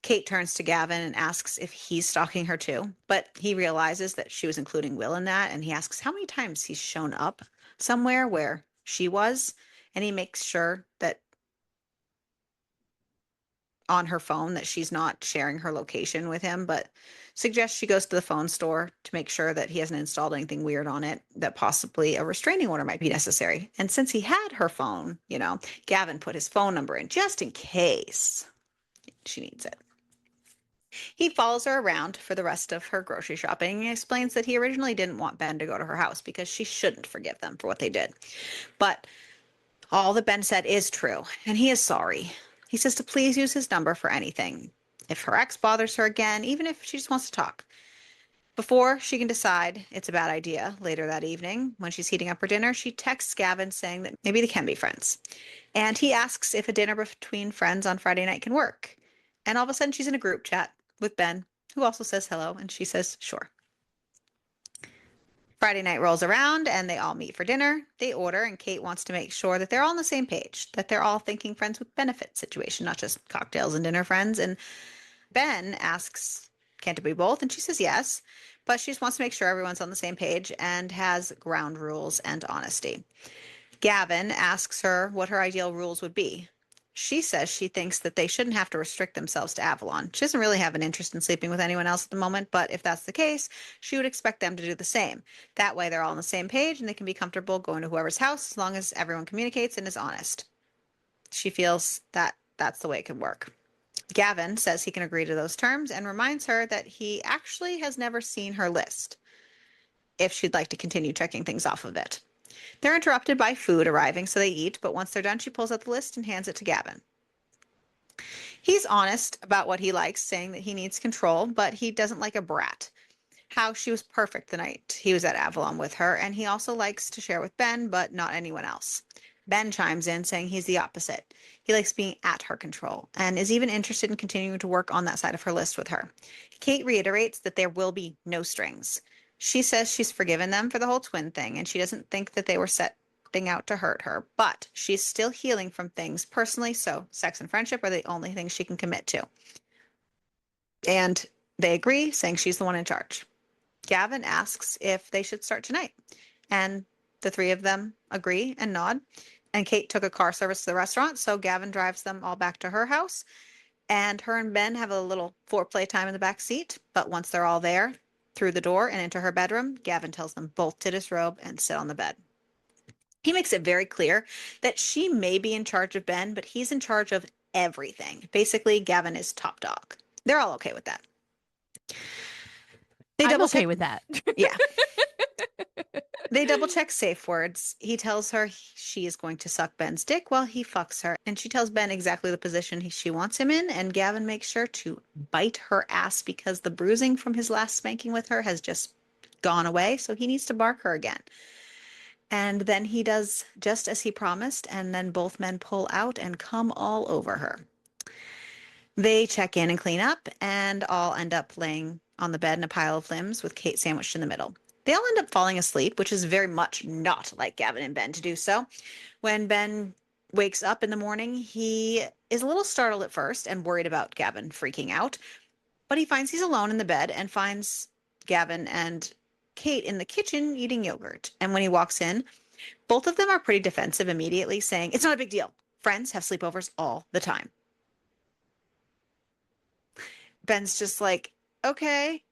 Kate turns to Gavin and asks if he's stalking her too, but he realizes that she was including Will in that, and he asks how many times he's shown up somewhere where she was, and he makes sure that on her phone that she's not sharing her location with him, but suggests she goes to the phone store to make sure that he hasn't installed anything weird on it, that possibly a restraining order might be necessary. And since he had her phone, Gavin put his phone number in just in case she needs it. He follows her around for the rest of her grocery shopping and explains that he originally didn't want Ben to go to her house because she shouldn't forgive them for what they did. But all that Ben said is true, and he is sorry. He says to please use his number for anything. If her ex bothers her again, even if she just wants to talk. Before she can decide it's a bad idea, later that evening, when she's heating up her dinner, she texts Gavin saying that maybe they can be friends. And he asks if a dinner between friends on Friday night can work. And all of a sudden she's in a group chat with Ben, who also says hello, and she says, sure. Friday night rolls around and they all meet for dinner. They order, and Kate wants to make sure that they're all on the same page, that they're all thinking friends with benefit situation, not just cocktails and dinner friends. And Ben asks, can't it be both? And she says yes, but she just wants to make sure everyone's on the same page and has ground rules and honesty. Gavin asks her what her ideal rules would be. She says she thinks that they shouldn't have to restrict themselves to Avalon. She doesn't really have an interest in sleeping with anyone else at the moment, but if that's the case, she would expect them to do the same. That way they're all on the same page and they can be comfortable going to whoever's house as long as everyone communicates and is honest. She feels that that's the way it can work. Gavin says he can agree to those terms and reminds her that he actually has never seen her list, if she'd like to continue checking things off of it. They're interrupted by food arriving, so they eat, but once they're done, she pulls out the list and hands it to Gavin. He's honest about what he likes, saying that he needs control, but he doesn't like a brat. how she was perfect the night he was at Avalon with her, and he also likes to share with Ben, but not anyone else. Ben chimes in saying he's the opposite. He likes being at her control and is even interested in continuing to work on that side of her list with her. Kate reiterates that there will be no strings. She says she's forgiven them for the whole twin thing and she doesn't think that they were setting out to hurt her, but she's still healing from things personally, so sex and friendship are the only things she can commit to. And they agree, saying she's the one in charge. Gavin asks if they should start tonight, and the three of them agree and nod. And Kate took a car service to the restaurant, so Gavin drives them all back to her house. And her and Ben have a little foreplay time in the back seat. But once they're all there, through the door and into her bedroom, Gavin tells them both to disrobe and sit on the bed. He makes it very clear that she may be in charge of Ben, but he's in charge of everything. Basically, Gavin is top dog. They're all okay with that. They I'm double okay check. with that. Yeah. They double check safe words. He tells her she is going to suck Ben's dick while he fucks her. And she tells Ben exactly the position she wants him in. And Gavin makes sure to bite her ass because the bruising from his last spanking with her has just gone away. So he needs to bark her again. And then he does just as he promised. And then both men pull out and come all over her. They check in and clean up and all end up laying on the bed in a pile of limbs with Kate sandwiched in the middle. They all end up falling asleep, which is very much not like Gavin and Ben to do so. When Ben wakes up in the morning, he is a little startled at first and worried about Gavin freaking out, but he finds he's alone in the bed and finds Gavin and Kate in the kitchen eating yogurt. And when he walks in, both of them are pretty defensive immediately, saying, "It's not a big deal. Friends have sleepovers all the time." Ben's just like, "Okay."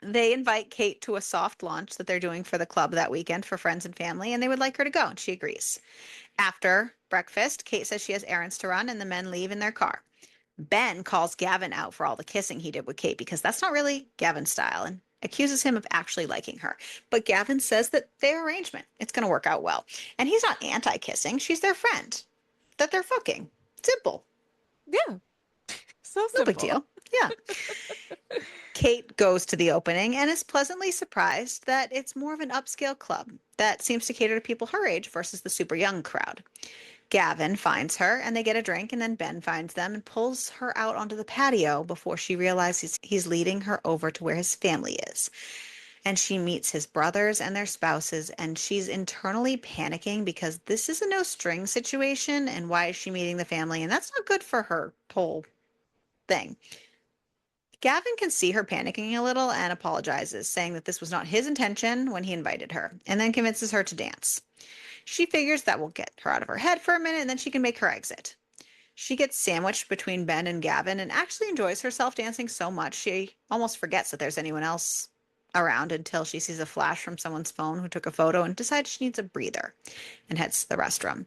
They invite Kate to a soft launch that they're doing for the club that weekend for friends and family, and they would like her to go, and she agrees. After breakfast, Kate says she has errands to run, and the men leave in their car. Ben calls Gavin out for all the kissing he did with Kate because that's not really Gavin's style and accuses him of actually liking her. But Gavin says that their arrangement, it's going to work out well. And he's not anti-kissing. She's their friend. That they're fucking. Simple. Yeah. So No big simple. deal. Yeah. Kate goes to the opening and is pleasantly surprised that it's more of an upscale club that seems to cater to people her age versus the super young crowd. Gavin finds her and they get a drink, and then Ben finds them and pulls her out onto the patio before she realizes he's leading her over to where his family is. And she meets his brothers and their spouses, and she's internally panicking because this is a no string situation, and why is she meeting the family? And that's not good for her whole thing. Gavin can see her panicking a little and apologizes, saying that this was not his intention when he invited her, and then convinces her to dance. She figures that will get her out of her head for a minute and then she can make her exit. She gets sandwiched between Ben and Gavin and actually enjoys herself dancing so much she almost forgets that there's anyone else around until she sees a flash from someone's phone who took a photo and decides she needs a breather and heads to the restroom.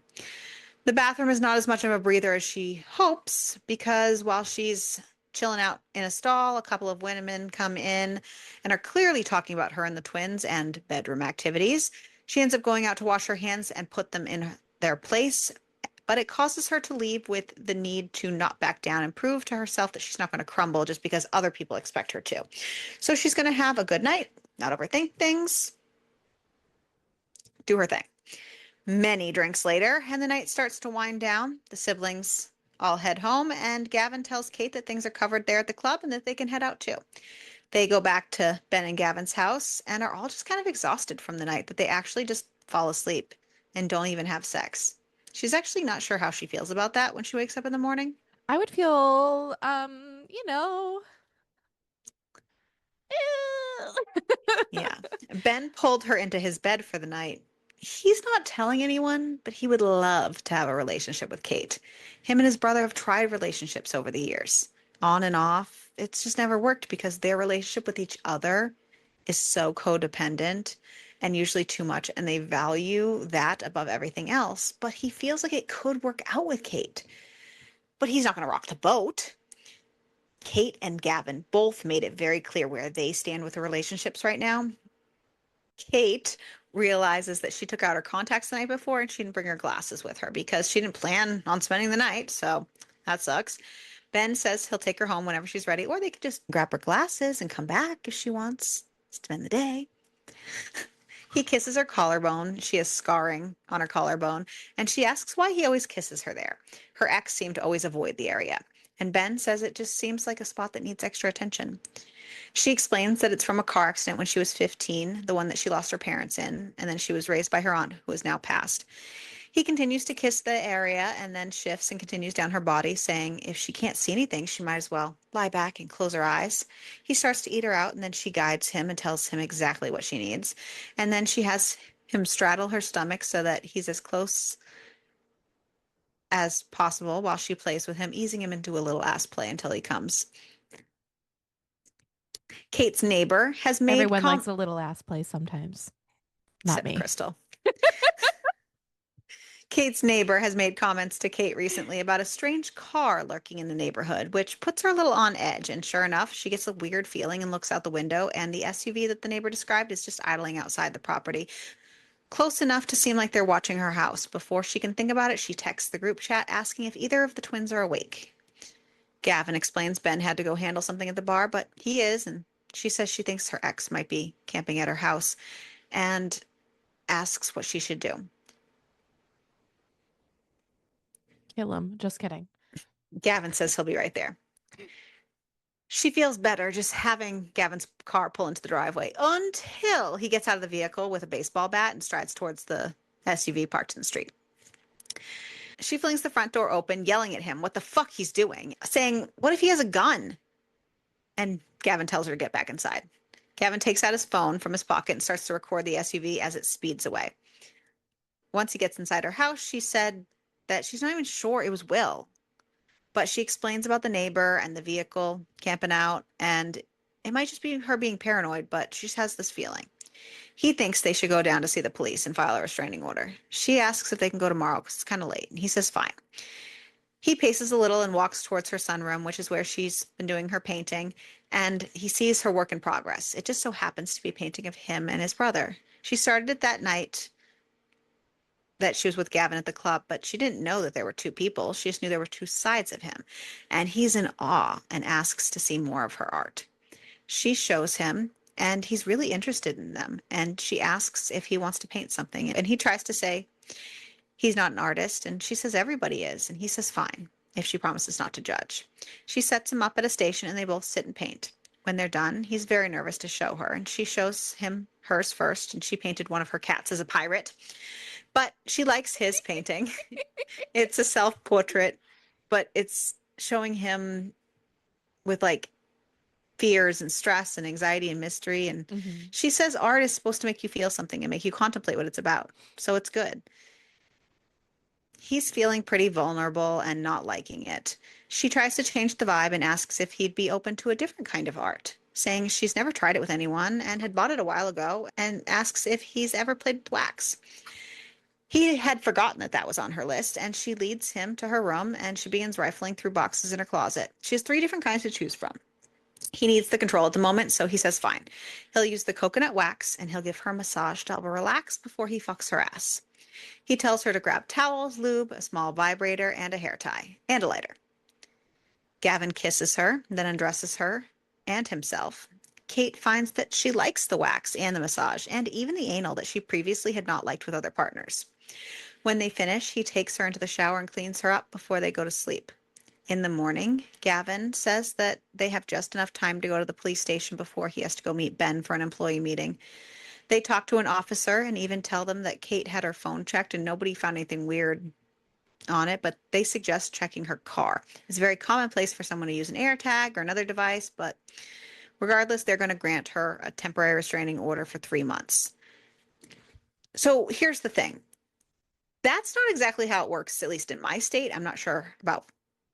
The bathroom is not as much of a breather as she hopes because while she's chilling out in a stall, a couple of women come in and are clearly talking about her and the twins and bedroom activities. She ends up going out to wash her hands and put them in their place, but it causes her to leave with the need to not back down and prove to herself that she's not going to crumble just because other people expect her to. So she's going to have a good night, not overthink things, do her thing. Many drinks later, and the night starts to wind down. The siblings all head home, and Gavin tells Kate that things are covered there at the club and that they can head out too. They go back to Ben and Gavin's house and are all just kind of exhausted from the night that they actually just fall asleep and don't even have sex. She's actually not sure how she feels about that when she wakes up in the morning. I would feel, Yeah. Ben pulled her into his bed for the night. He's not telling anyone, but he would love to have a relationship with Kate. Him and his brother have tried relationships over the years, on and off. It's just never worked because their relationship with each other is so codependent and usually too much, and they value that above everything else. But he feels like it could work out with Kate. But he's not going to rock the boat. Kate and Gavin both made it very clear where they stand with the relationships right now. Kate realizes that she took out her contacts the night before and she didn't bring her glasses with her because she didn't plan on spending the night. So that sucks. Ben says he'll take her home whenever she's ready, or they could just grab her glasses and come back if she wants to spend the day. He kisses her collarbone. She has scarring on her collarbone, and she asks why he always kisses her there. Her ex seemed to always avoid the area, and Ben says it just seems like a spot that needs extra attention. She explains that it's from a car accident when she was 15, the one that she lost her parents in, and then she was raised by her aunt, who is now passed. He continues to kiss the area and then shifts and continues down her body, saying if she can't see anything, she might as well lie back and close her eyes. He starts to eat her out, and then she guides him and tells him exactly what she needs. And then she has him straddle her stomach so that he's as close as possible while she plays with him, easing him into a little ass play until he comes. Kate's neighbor has made Everyone likes a little ass play sometimes. Not except me. Krystal. Kate's neighbor has made comments to Kate recently about a strange car lurking in the neighborhood, which puts her a little on edge. And sure enough, she gets a weird feeling and looks out the window, and the SUV that the neighbor described is just idling outside the property, close enough to seem like they're watching her house. Before she can think about it, she texts the group chat asking if either of the twins are awake. Gavin explains Ben had to go handle something at the bar, but he is, and she says she thinks her ex might be camping at her house and asks what she should do. Kill him. Just kidding. Gavin says he'll be right there. She feels better just having Gavin's car pull into the driveway until he gets out of the vehicle with a baseball bat and strides towards the SUV parked in the street. She flings the front door open, yelling at him what the fuck he's doing, saying, what if he has a gun? And Gavin tells her to get back inside. Gavin takes out his phone from his pocket and starts to record the SUV as it speeds away. Once he gets inside her house, she said that she's not even sure it was Will. But she explains about the neighbor and the vehicle camping out, and it might just be her being paranoid, but she just has this feeling. He thinks they should go down to see the police and file a restraining order. She asks if they can go tomorrow because it's kind of late, and he says fine. He paces a little and walks towards her sunroom, which is where she's been doing her painting, and he sees her work in progress. It just so happens to be a painting of him and his brother. She started it that night that she was with Gavin at the club, but she didn't know that there were two people. She just knew there were two sides of him. And he's in awe and asks to see more of her art. She shows him, and he's really interested in them. And she asks if he wants to paint something. And he tries to say he's not an artist. And she says everybody is. And he says fine, if she promises not to judge. She sets him up at a station, and they both sit and paint. When they're done, he's very nervous to show her. And she shows him hers first. And she painted one of her cats as a pirate. But she likes his painting. It's a self-portrait, but it's showing him with like fears and stress and anxiety and mystery. And she says art is supposed to make you feel something and make you contemplate what it's about. So it's good. He's feeling pretty vulnerable and not liking it. She tries to change the vibe and asks if he'd be open to a different kind of art, saying she's never tried it with anyone and had bought it a while ago, and asks if he's ever played with wax. He had forgotten that that was on her list, and she leads him to her room, and she begins rifling through boxes in her closet. She has 3 different kinds to choose from. He needs the control at the moment, so he says fine. He'll use the coconut wax, and he'll give her a massage to help her relax before he fucks her ass. He tells her to grab towels, lube, a small vibrator, and a hair tie, and a lighter. Gavin kisses her, then undresses her and himself. Kate finds that she likes the wax and the massage, and even the anal that she previously had not liked with other partners. When they finish, he takes her into the shower and cleans her up before they go to sleep. In the morning, Gavin says that they have just enough time to go to the police station before he has to go meet Ben for an employee meeting. They talk to an officer and even tell them that Kate had her phone checked and nobody found anything weird on it, but they suggest checking her car. It's very commonplace for someone to use an AirTag or another device, but regardless, they're going to grant her a temporary restraining order for 3 months. So here's the thing. That's not exactly how it works, at least in my state. I'm not sure about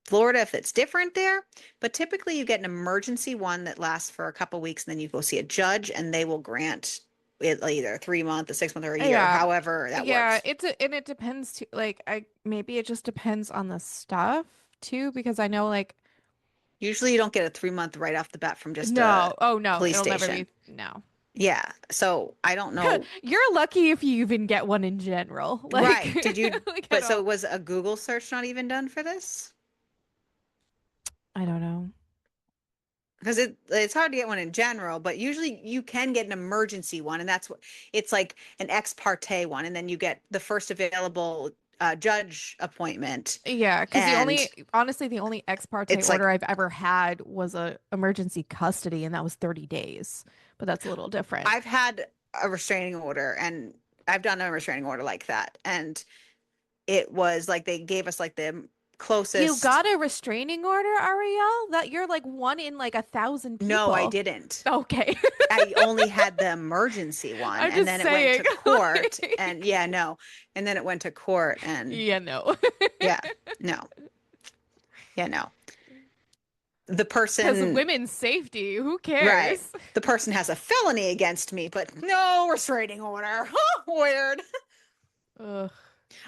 Florida if it's different there, but typically you get an emergency one that lasts for a couple weeks, and then you go see a judge and they will grant it either 3 month, a 6 month, or a year, however that works. And it depends too. Like maybe it just depends on the stuff too, because I know like usually you don't get a 3 month right off the bat from just no. a Oh no, police it'll station. never be no. Yeah, so I don't know. You're lucky if you even get one in general. Like, right. Did you? like, but so was a Google search not even done for this? I don't know. Because it's hard to get one in general, but usually you can get an emergency one, and that's what it's like, an ex parte one, and then you get the first available judge appointment, Yeah, because and honestly, the only ex parte it's like order I've ever had was a emergency custody, and that was 30 days. But that's a little different. I've had a restraining order, and I've done a restraining order like that, and it was like they gave us like the You closest. got a restraining order, Ariel? That you're like one in like 1,000 No, I people. didn't. Okay. I only had the emergency one, I'm and just then it went saying. to court, and yeah, no, and then it went to court, and Yeah, no. yeah, no, yeah, no. The Because person, women's safety, who right? cares? The person has a felony against me, but no restraining order. Weird. Ugh.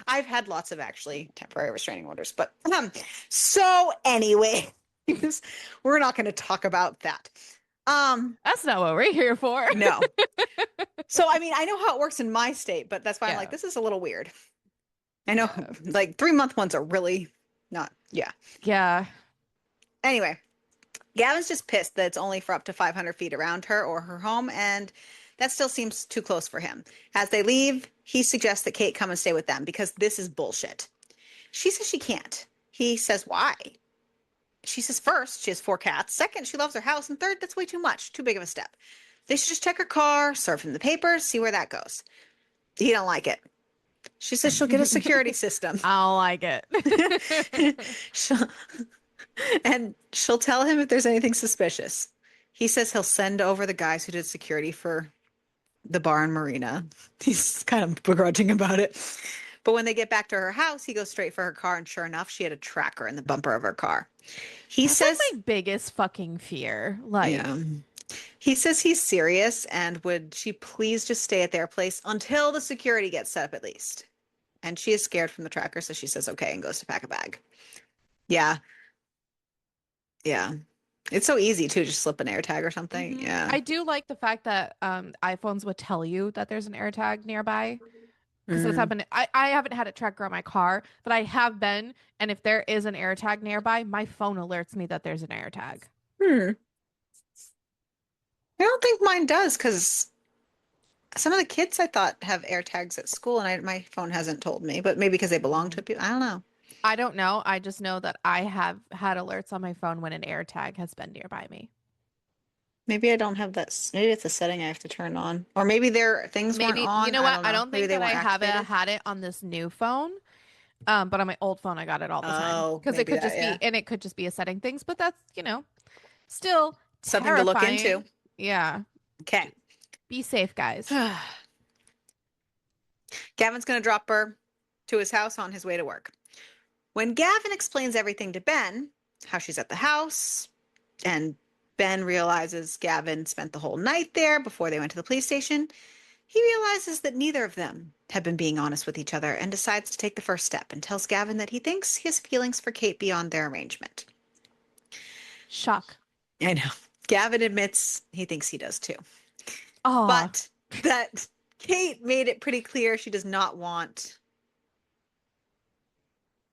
I've had lots of actually temporary restraining orders, but so anyway, we're not going to talk about that. That's not what we're here for. No. So I mean, I know how it works in my state, but that's why I'm like, Yeah. this is a little weird. I know, Yeah. like 3 month ones are really not. Yeah. Yeah. Anyway, Gavin's just pissed that it's only for up to 500 feet around her or her home, and that still seems too close for him. As they leave, he suggests that Kate come and stay with them because this is bullshit. She says she can't. He says why? She says first, she has 4 cats. Second, she loves her house. And third, that's way too much. Too big of a step. They should just check her car, serve him the papers, see where that goes. He don't like it. She says she'll get a security system. I don't like it. she'll, and she'll tell him if there's anything suspicious. He says he'll send over the guys who did security for the bar and marina. He's kind of begrudging about it. But when they get back to her house, he goes straight for her car, and sure enough, she had a tracker in the bumper of her car. He That's like says, my biggest fucking fear. Like, yeah. He says he's serious and would she please just stay at their place until the security gets set up at least. And she is scared from the tracker, so she says okay and goes to pack a bag. Yeah. Yeah. It's so easy too, just slip an AirTag or something. Yeah. I do like the fact that iPhones would tell you that there's an AirTag nearby. Because that's Mm. happened. I haven't had a tracker on my car, but I have been. And if there is an AirTag nearby, my phone alerts me that there's an AirTag. Hmm. I don't think mine does because some of the kids I thought have AirTags at school, and my phone hasn't told me, but maybe because they belong to people. I don't know. I don't know. I just know that I have had alerts on my phone when an AirTag has been nearby me. Maybe I don't have that. Maybe it's a setting I have to turn on, or maybe their things weren't Maybe, you on. know I what? don't I know. don't Maybe think they that I weren't haven't activated. had it on this new phone. But on my old phone, I got it all the time Oh, because it maybe could that. just Yeah, be, and it could just be a setting things, but that's, still something to look into. terrifying. Yeah. Okay. Be safe, guys. Gavin's going to drop her to his house on his way to work. When Gavin explains everything to Ben, how she's at the house, and Ben realizes Gavin spent the whole night there before they went to the police station, he realizes that neither of them have been being honest with each other and decides to take the first step and tells Gavin that he thinks he has feelings for Kate beyond their arrangement. Shock. I know. Gavin admits he thinks he does too. Oh, But that Kate made it pretty clear she does not want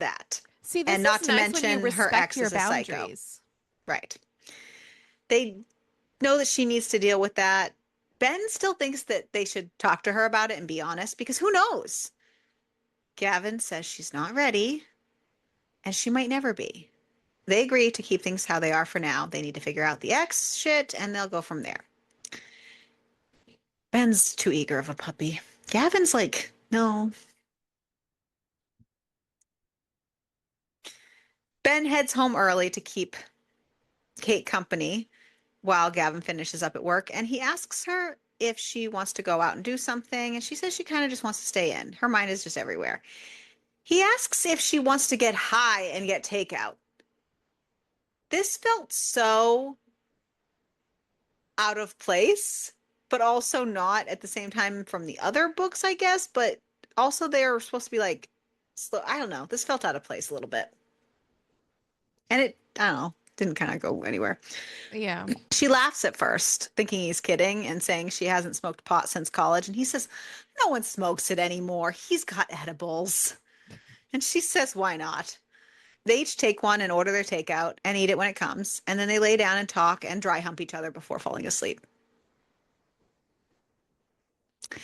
that. see, this And not is to nice when you mention her respect ex your is a psycho. boundaries. Right. They know that she needs to deal with that. Ben still thinks that they should talk to her about it and be honest because who knows? Gavin says she's not ready and she might never be. They agree to keep things how they are for now. They need to figure out the ex shit and they'll go from there. Ben's too eager of a puppy. Gavin's like, no. Ben heads home early to keep Kate company while Gavin finishes up at work, and he asks her if she wants to go out and do something, and she says she kind of just wants to stay in. Her mind is just everywhere. He asks if she wants to get high and get takeout. This felt so out of place, but also not at the same time from the other books, I guess, but also they're supposed to be like slow. I don't know. This felt out of place a little bit. And it, I don't know, didn't kind of go anywhere. Yeah. She laughs at first, thinking he's kidding and saying she hasn't smoked pot since college. And he says, no one smokes it anymore. He's got edibles. And she says, why not? They each take one and order their takeout and eat it when it comes, and then they lay down and talk and dry hump each other before falling asleep. You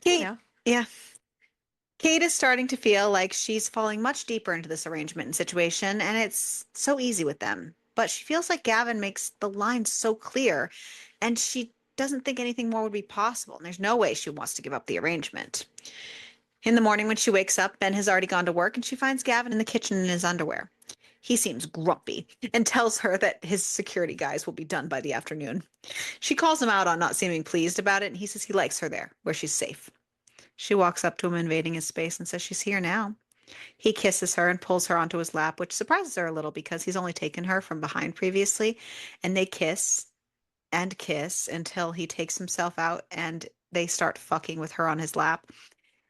Kate, know. yeah, Kate is starting to feel like she's falling much deeper into this arrangement and situation, and it's so easy with them. But she feels like Gavin makes the lines so clear, and she doesn't think anything more would be possible. And there's no way she wants to give up the arrangement. In the morning, when she wakes up, Ben has already gone to work, and she finds Gavin in the kitchen in his underwear. He seems grumpy and tells her that his security guys will be done by the afternoon. She calls him out on not seeming pleased about it, and he says he likes her there, where she's safe. She walks up to him, invading his space, and says she's here now. He kisses her and pulls her onto his lap, which surprises her a little because he's only taken her from behind previously. And they kiss and kiss until he takes himself out and they start fucking with her on his lap.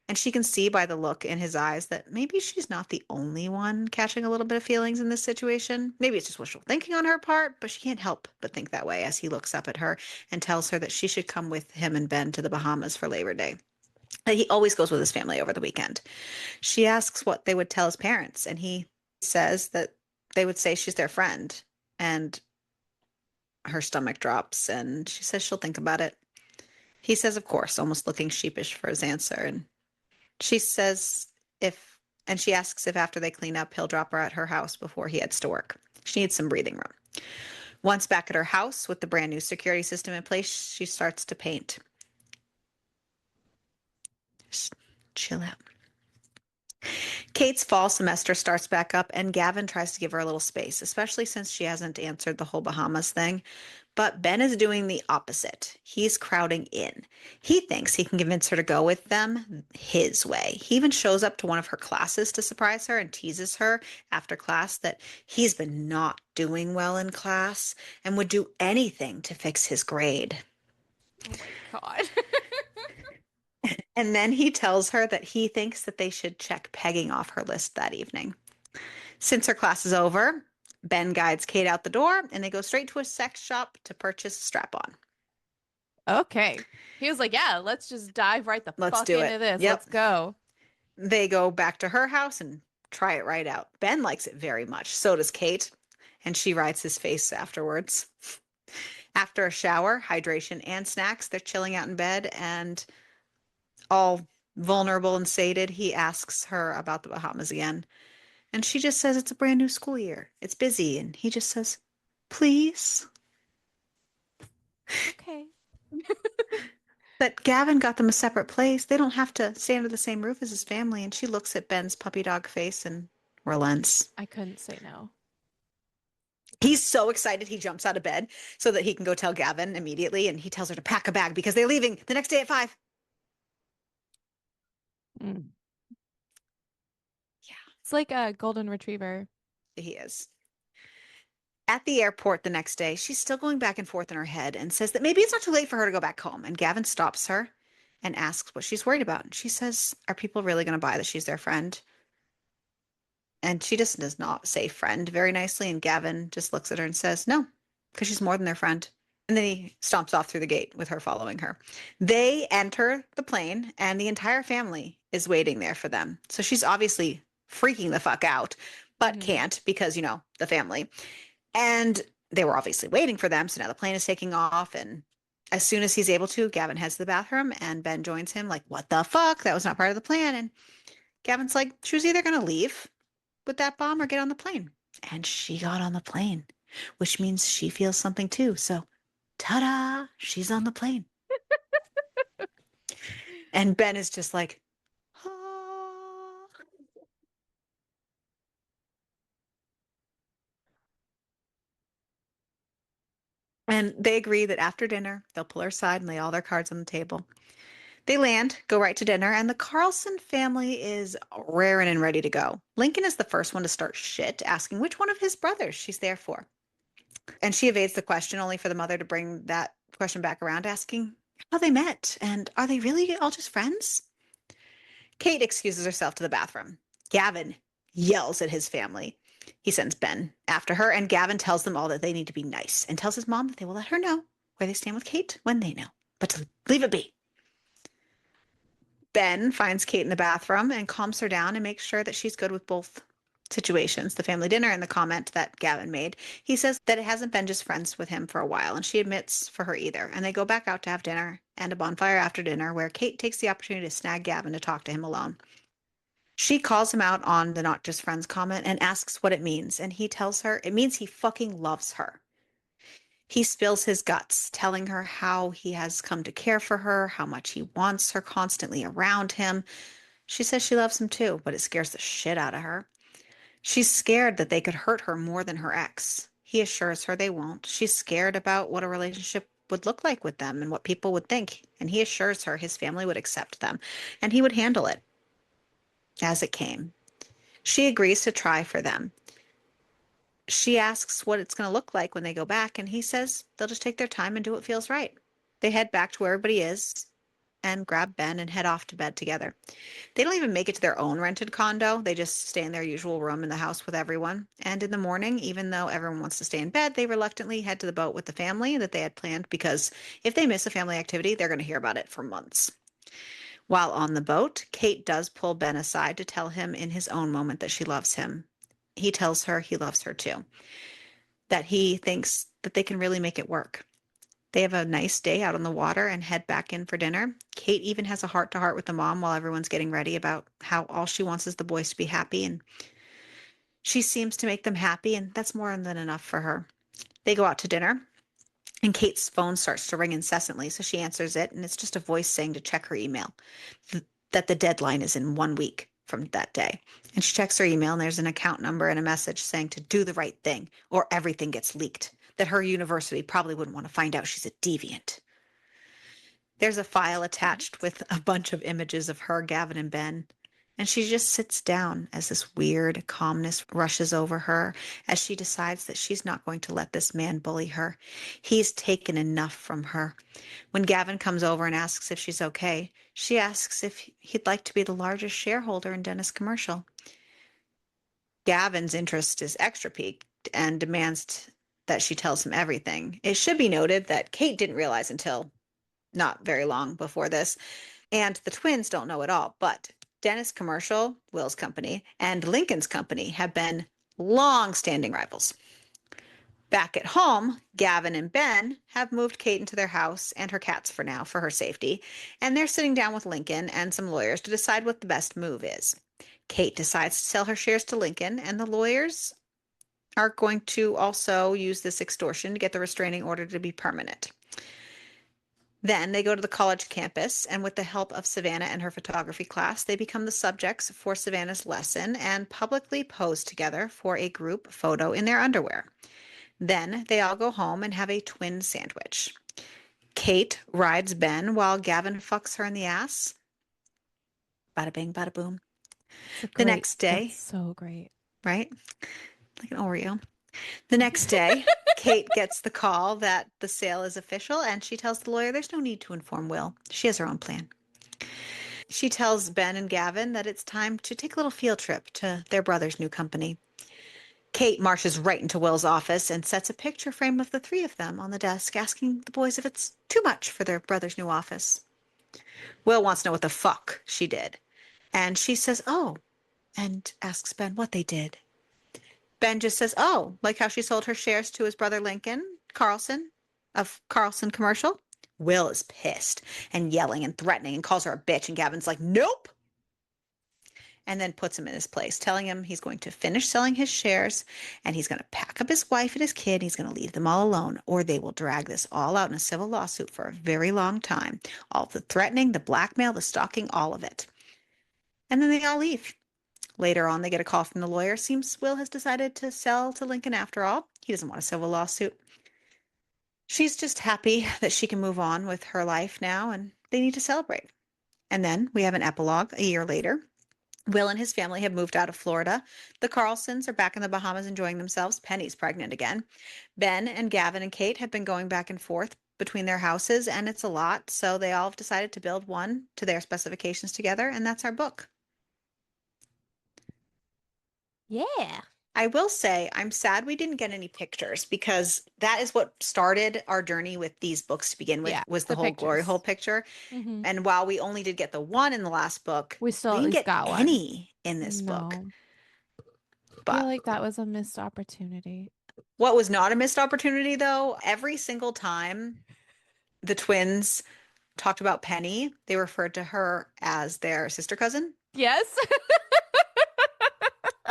And she can see by the look in his eyes that maybe she's not the only one catching a little bit of feelings in this situation. Maybe it's just wishful thinking on her part, but she can't help but think that way as he looks up at her and tells her that she should come with him and Ben to the Bahamas for Labor Day. He always goes with his family over the weekend. She asks what they would tell his parents, and he says that they would say she's their friend. And her stomach drops, and she says she'll think about it. He says, of course, almost looking sheepish for his answer. And she says if, and she asks if after they clean up, he'll drop her at her house before he heads to work. She needs some breathing room. Once back at her house with the brand new security system in place, she starts to paint. Just chill out. Kate's fall semester starts back up, and Gavin tries to give her a little space, especially since she hasn't answered the whole Bahamas thing. But Ben is doing the opposite. He's crowding in. He thinks he can convince her to go with them his way. He even shows up to one of her classes to surprise her and teases her after class that he's been not doing well in class and would do anything to fix his grade. Oh my God. And then he tells her that he thinks that they should check pegging off her list that evening. Since her class is over, Ben guides Kate out the door and they go straight to a sex shop to purchase a strap on. Okay. He was like, yeah, let's just dive right the Let's fuck do into it. this. Let's Yep. go. They go back to her house and try it right out. Ben likes it very much. So does Kate. And she rides his face afterwards. After a shower, hydration, and snacks, they're chilling out in bed and all vulnerable and sated. He asks her about the Bahamas again. And she just says it's a brand new school year. It's busy. And he just says, please. Okay. That Gavin got them a separate place. They don't have to stay under the same roof as his family. And she looks at Ben's puppy dog face and relents. I couldn't say no. He's so excited he jumps out of bed so that he can go tell Gavin immediately. And he tells her to pack a bag because they're leaving the next day at 5. Mm. Yeah, It's like a golden retriever. he is. At the airport the next day, she's still going back and forth in her head and says that maybe it's not too late for her to go back home. And Gavin stops her and asks what she's worried about. And she says, are people really going to buy that she's their friend? And she just does not say friend very nicely. And Gavin just looks at her and says, no, because she's more than their friend. And then he stomps off through the gate with her following her. They enter the plane, and the entire family is waiting there for them. So she's obviously freaking the fuck out, but can't because, the family. And they were obviously waiting for them. So now the plane is taking off. And as soon as he's able to, Gavin heads to the bathroom and Ben joins him like, what the fuck? That was not part of the plan. And Gavin's like, she was either going to leave with that bomb or get on the plane. And she got on the plane, which means she feels something too. So ta-da, she's on the plane. And Ben is just like, ah. And they agree that after dinner, they'll pull her aside and lay all their cards on the table. They land, go right to dinner, and the Carlson family is raring and ready to go. Lincoln is the first one to start shit, asking which one of his brothers she's there for. And she evades the question, only for the mother to bring that question back around, asking how they met and are they really all just friends? Kate excuses herself to the bathroom. Gavin yells at his family. He sends Ben after her, and Gavin tells them all that they need to be nice and tells his mom that they will let her know where they stand with Kate when they know, but to leave it be. Ben finds Kate in the bathroom and calms her down and makes sure that she's good with both situations, the family dinner and the comment that Gavin made. He says that it hasn't been just friends with him for a while, and she admits for her either. And they go back out to have dinner and a bonfire after dinner where Kate takes the opportunity to snag Gavin to talk to him alone. She calls him out on the not just friends comment and asks what it means, and he tells her it means he fucking loves her. He spills his guts, telling her how he has come to care for her, how much he wants her constantly around him. She says she loves him too, but it scares the shit out of her. She's scared that they could hurt her more than her ex. He assures her they won't. She's scared about what a relationship would look like with them and what people would think. And he assures her his family would accept them and he would handle it as it came. She agrees to try for them. She asks what it's going to look like when they go back, and he says they'll just take their time and do what feels right. They head back to where everybody is and grab Ben and head off to bed together. They don't even make it to their own rented condo. They just stay in their usual room in the house with everyone. And in the morning, even though everyone wants to stay in bed, they reluctantly head to the boat with the family that they had planned because if they miss a family activity, they're going to hear about it for months. While on the boat, Kate does pull Ben aside to tell him in his own moment that she loves him. He tells her he loves her too, that he thinks that they can really make it work. They have a nice day out on the water and head back in for dinner. Kate even has a heart-to-heart with the mom while everyone's getting ready about how all she wants is the boys to be happy, and she seems to make them happy, and that's more than enough for her. They go out to dinner, and Kate's phone starts to ring incessantly, so she answers it, and it's just a voice saying to check her email, that the deadline is in 1 week from that day. And she checks her email, and there's an account number and a message saying to do the right thing, or everything gets leaked, that her university probably wouldn't want to find out she's a deviant. There's a file attached with a bunch of images of her, Gavin, and Ben. And she just sits down as this weird calmness rushes over her as she decides that she's not going to let this man bully her. He's taken enough from her. When Gavin comes over and asks if she's okay, she asks if he'd like to be the largest shareholder in Dennis Commercial. Gavin's interest is extra piqued and demands that she tells him everything. It should be noted that Kate didn't realize until not very long before this, and the twins don't know at all, but Dennis Commercial, Will's company, and Lincoln's company have been long-standing rivals. Back at home, Gavin and Ben have moved Kate into their house and her cats for now, for her safety, and they're sitting down with Lincoln and some lawyers to decide what the best move is. Kate decides to sell her shares to Lincoln, and the lawyers are going to also use this extortion to get the restraining order to be permanent. Then they go to the college campus, and with the help of Savannah and her photography class, they become the subjects for Savannah's lesson and publicly pose together for a group photo in their underwear. Then they all go home and have a twin sandwich. Kate rides Ben while Gavin fucks her in the ass. Bada bing, bada boom. The next day, That's so great. right? Like an Oreo. The next day, Kate gets the call that the sale is official, and she tells the lawyer there's no need to inform Will. She has her own plan. She tells Ben and Gavin that it's time to take a little field trip to their brother's new company. Kate marches right into Will's office and sets a picture frame of the three of them on the desk, asking the boys if it's too much for their brother's new office. Will wants to know what the fuck she did. And she says, oh, and asks Ben what they did. Ben just says, oh, like how she sold her shares to his brother Lincoln Carlson of Carlson Commercial. Will is pissed and yelling and threatening and calls her a bitch. And Gavin's like, nope. And then puts him in his place, telling him he's going to finish selling his shares and he's going to pack up his wife and his kid. And he's going to leave them all alone, or they will drag this all out in a civil lawsuit for a very long time. All the threatening, the blackmail, the stalking, all of it. And then they all leave. Later on, they get a call from the lawyer. Seems Will has decided to sell to Lincoln after all. He doesn't want a civil lawsuit. She's just happy that she can move on with her life now, and they need to celebrate. And then we have an epilogue a year later. Will and his family have moved out of Florida. The Carlsons are back in the Bahamas enjoying themselves. Penny's pregnant again. Ben and Gavin and Kate have been going back and forth between their houses, and it's a lot. So they all have decided to build one to their specifications together, and that's our book. Yeah. I will say I'm sad we didn't get any pictures because that is what started our journey with these books to begin with, Yeah, was the whole pictures. glory hole picture. Mm-hmm. And while we only did get the one in the last book, We still we at didn't least get got one. any in this book. No. feel But like that was a missed opportunity. what was not a missed opportunity, though, every single time the twins talked about Penny, they referred to her as their sister cousin. Yes.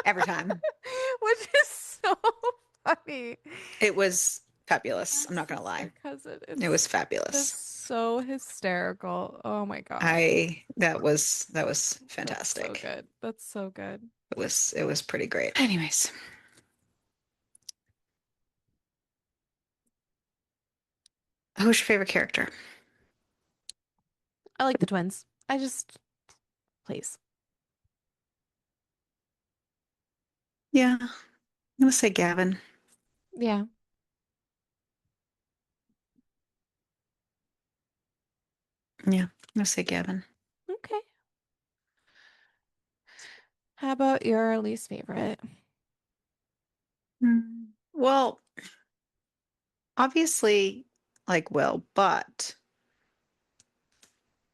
Every time. Which is so funny. It was fabulous. Our I'm not gonna lie. sister cousin. It was Just fabulous. so hysterical. Oh my God. That was That's so fantastic. good. That's so good. It was pretty great. Anyways, who's your favorite character? I like the twins. I just, please. Yeah, I'm gonna say Gavin. Yeah. Yeah, I'm gonna say Gavin. Okay. How about your least favorite? Well, obviously, like Will, but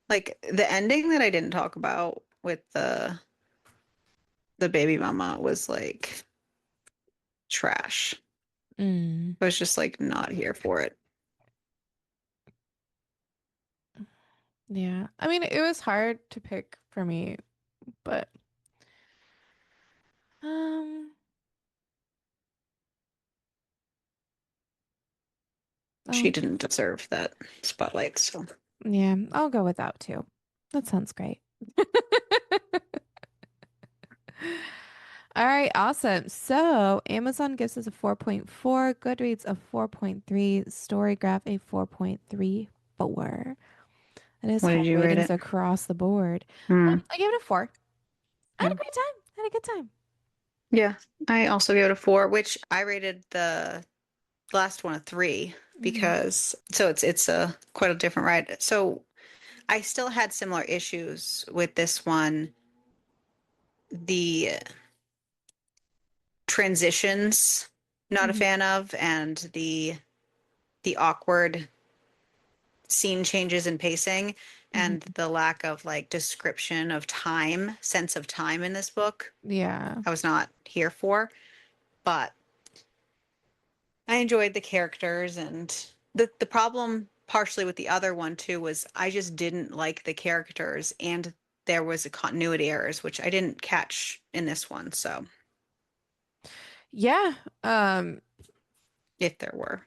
like the ending that I didn't talk about with the baby mama was like trash. Mm, I was just like not here for it. yeah. I mean, it was hard to pick for me, but um, She oh, didn't deserve that spotlight, so. yeah, I'll go with that too. That sounds great. All right, awesome. So Amazon gives us a 4.4, Goodreads a 4.3, Storygraph a 4.34. That is What high did you rate ratings it? across the board. Hmm. I gave it a 4. I had Yeah. a great time. I had a good time. Yeah. I also gave it a 4, which I rated the last one a 3 Hmm. because so it's a quite a different ride. So I still had similar issues with this one. The transitions, not a Hmm. fan of, and the awkward scene changes and pacing and Hmm. the lack of like description of time, sense of time in this book. Yeah. I was not here for, but I enjoyed the characters and the problem partially with the other one too was I just didn't like the characters and there was a continuity errors which I didn't catch in this one, so Yeah. Um, if there were.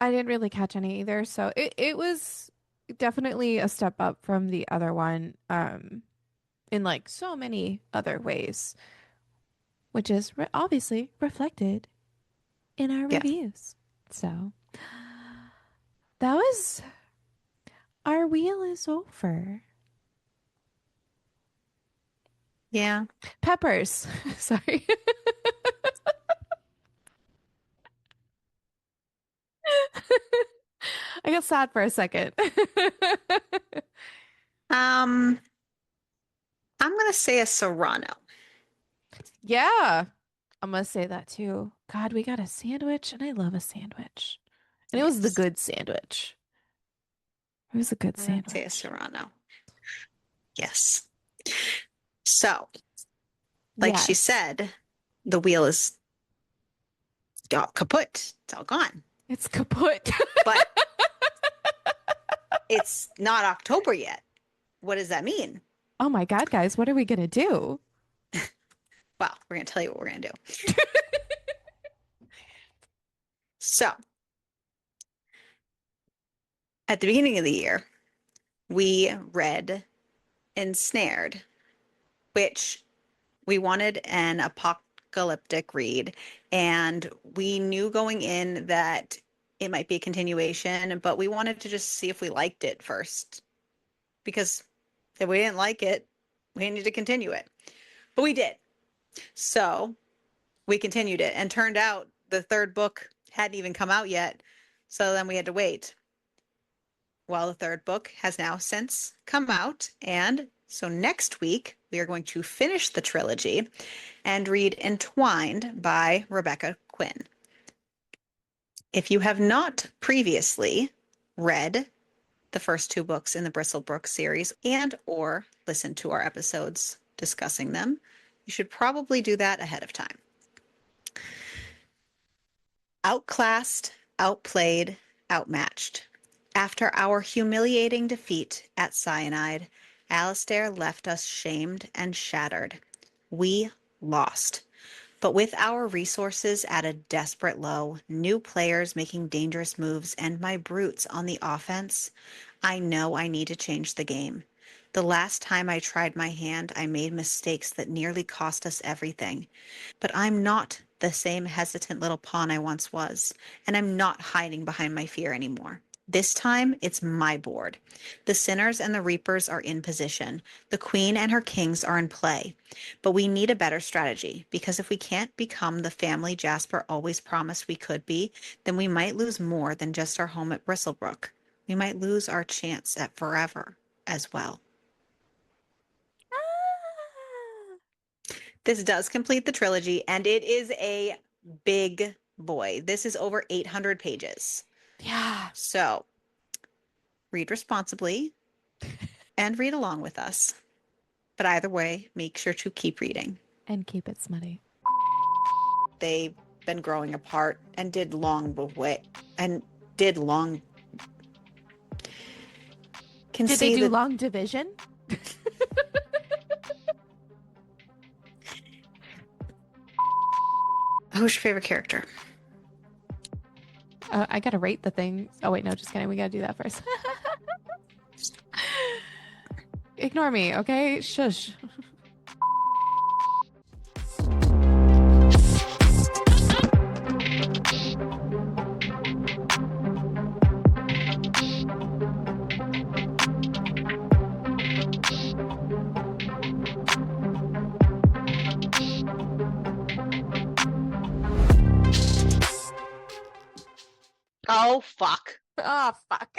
I didn't really catch any either, so it was definitely a step up from the other one, in like so many other ways, which is re obviously reflected in our Yeah. reviews. So that was our wheel is over. Yeah. Peppers. Sorry. I got sad for a second. Um, I'm gonna say a Serrano. Yeah, I'm gonna say that too. God, we got a sandwich, and I love a sandwich. And it was the Yes. good sandwich. It was a good I'm gonna say a sandwich. Serrano. Yes. So, like she Yes, said, the wheel is all kaput. It's all gone. it's kaput. But it's not October yet. What does that mean? Oh my God, guys, what are we gonna do? Well, we're going to tell you what we're going to do. So, at the beginning of the year, we read Ensnared, which we wanted an apocalyptic read. And we knew going in that it might be a continuation, but we wanted to just see if we liked it first. Because if we didn't like it, we didn't need to continue it. But we did. So we continued it and turned out the third book hadn't even come out yet. So then we had to wait. Well, the third book has now since come out. And so next week, we are going to finish the trilogy and read Entwined by Rebecca Quinn. If you have not previously read the first two books in the Bristlebrook series and or listened to our episodes discussing them, you should probably do that ahead of time. Outclassed, outplayed, outmatched. After our humiliating defeat at Cyanide, Alistair left us shamed and shattered. We lost. But with our resources at a desperate low, new players making dangerous moves, and my brutes on the offense, I know I need to change the game. The last time I tried my hand, I made mistakes that nearly cost us everything. But I'm not the same hesitant little pawn I once was, and I'm not hiding behind my fear anymore. This time, it's my board. The sinners and the reapers are in position. The queen and her kings are in play. But we need a better strategy, because if we can't become the family Jasper always promised we could be, then we might lose more than just our home at Bristlebrook. We might lose our chance at forever as well. This does complete the trilogy, and it is a big boy. This is over 800 pages. Yeah. So read responsibly and read along with us. But either way, make sure to keep reading. And keep it smutty. They've been growing apart and did long. Did they do long division? Who's your favorite character? I gotta rate the thing. Oh wait, no, just kidding. We gotta do that first. Ignore me, okay? Shush. Oh, fuck. Oh, fuck.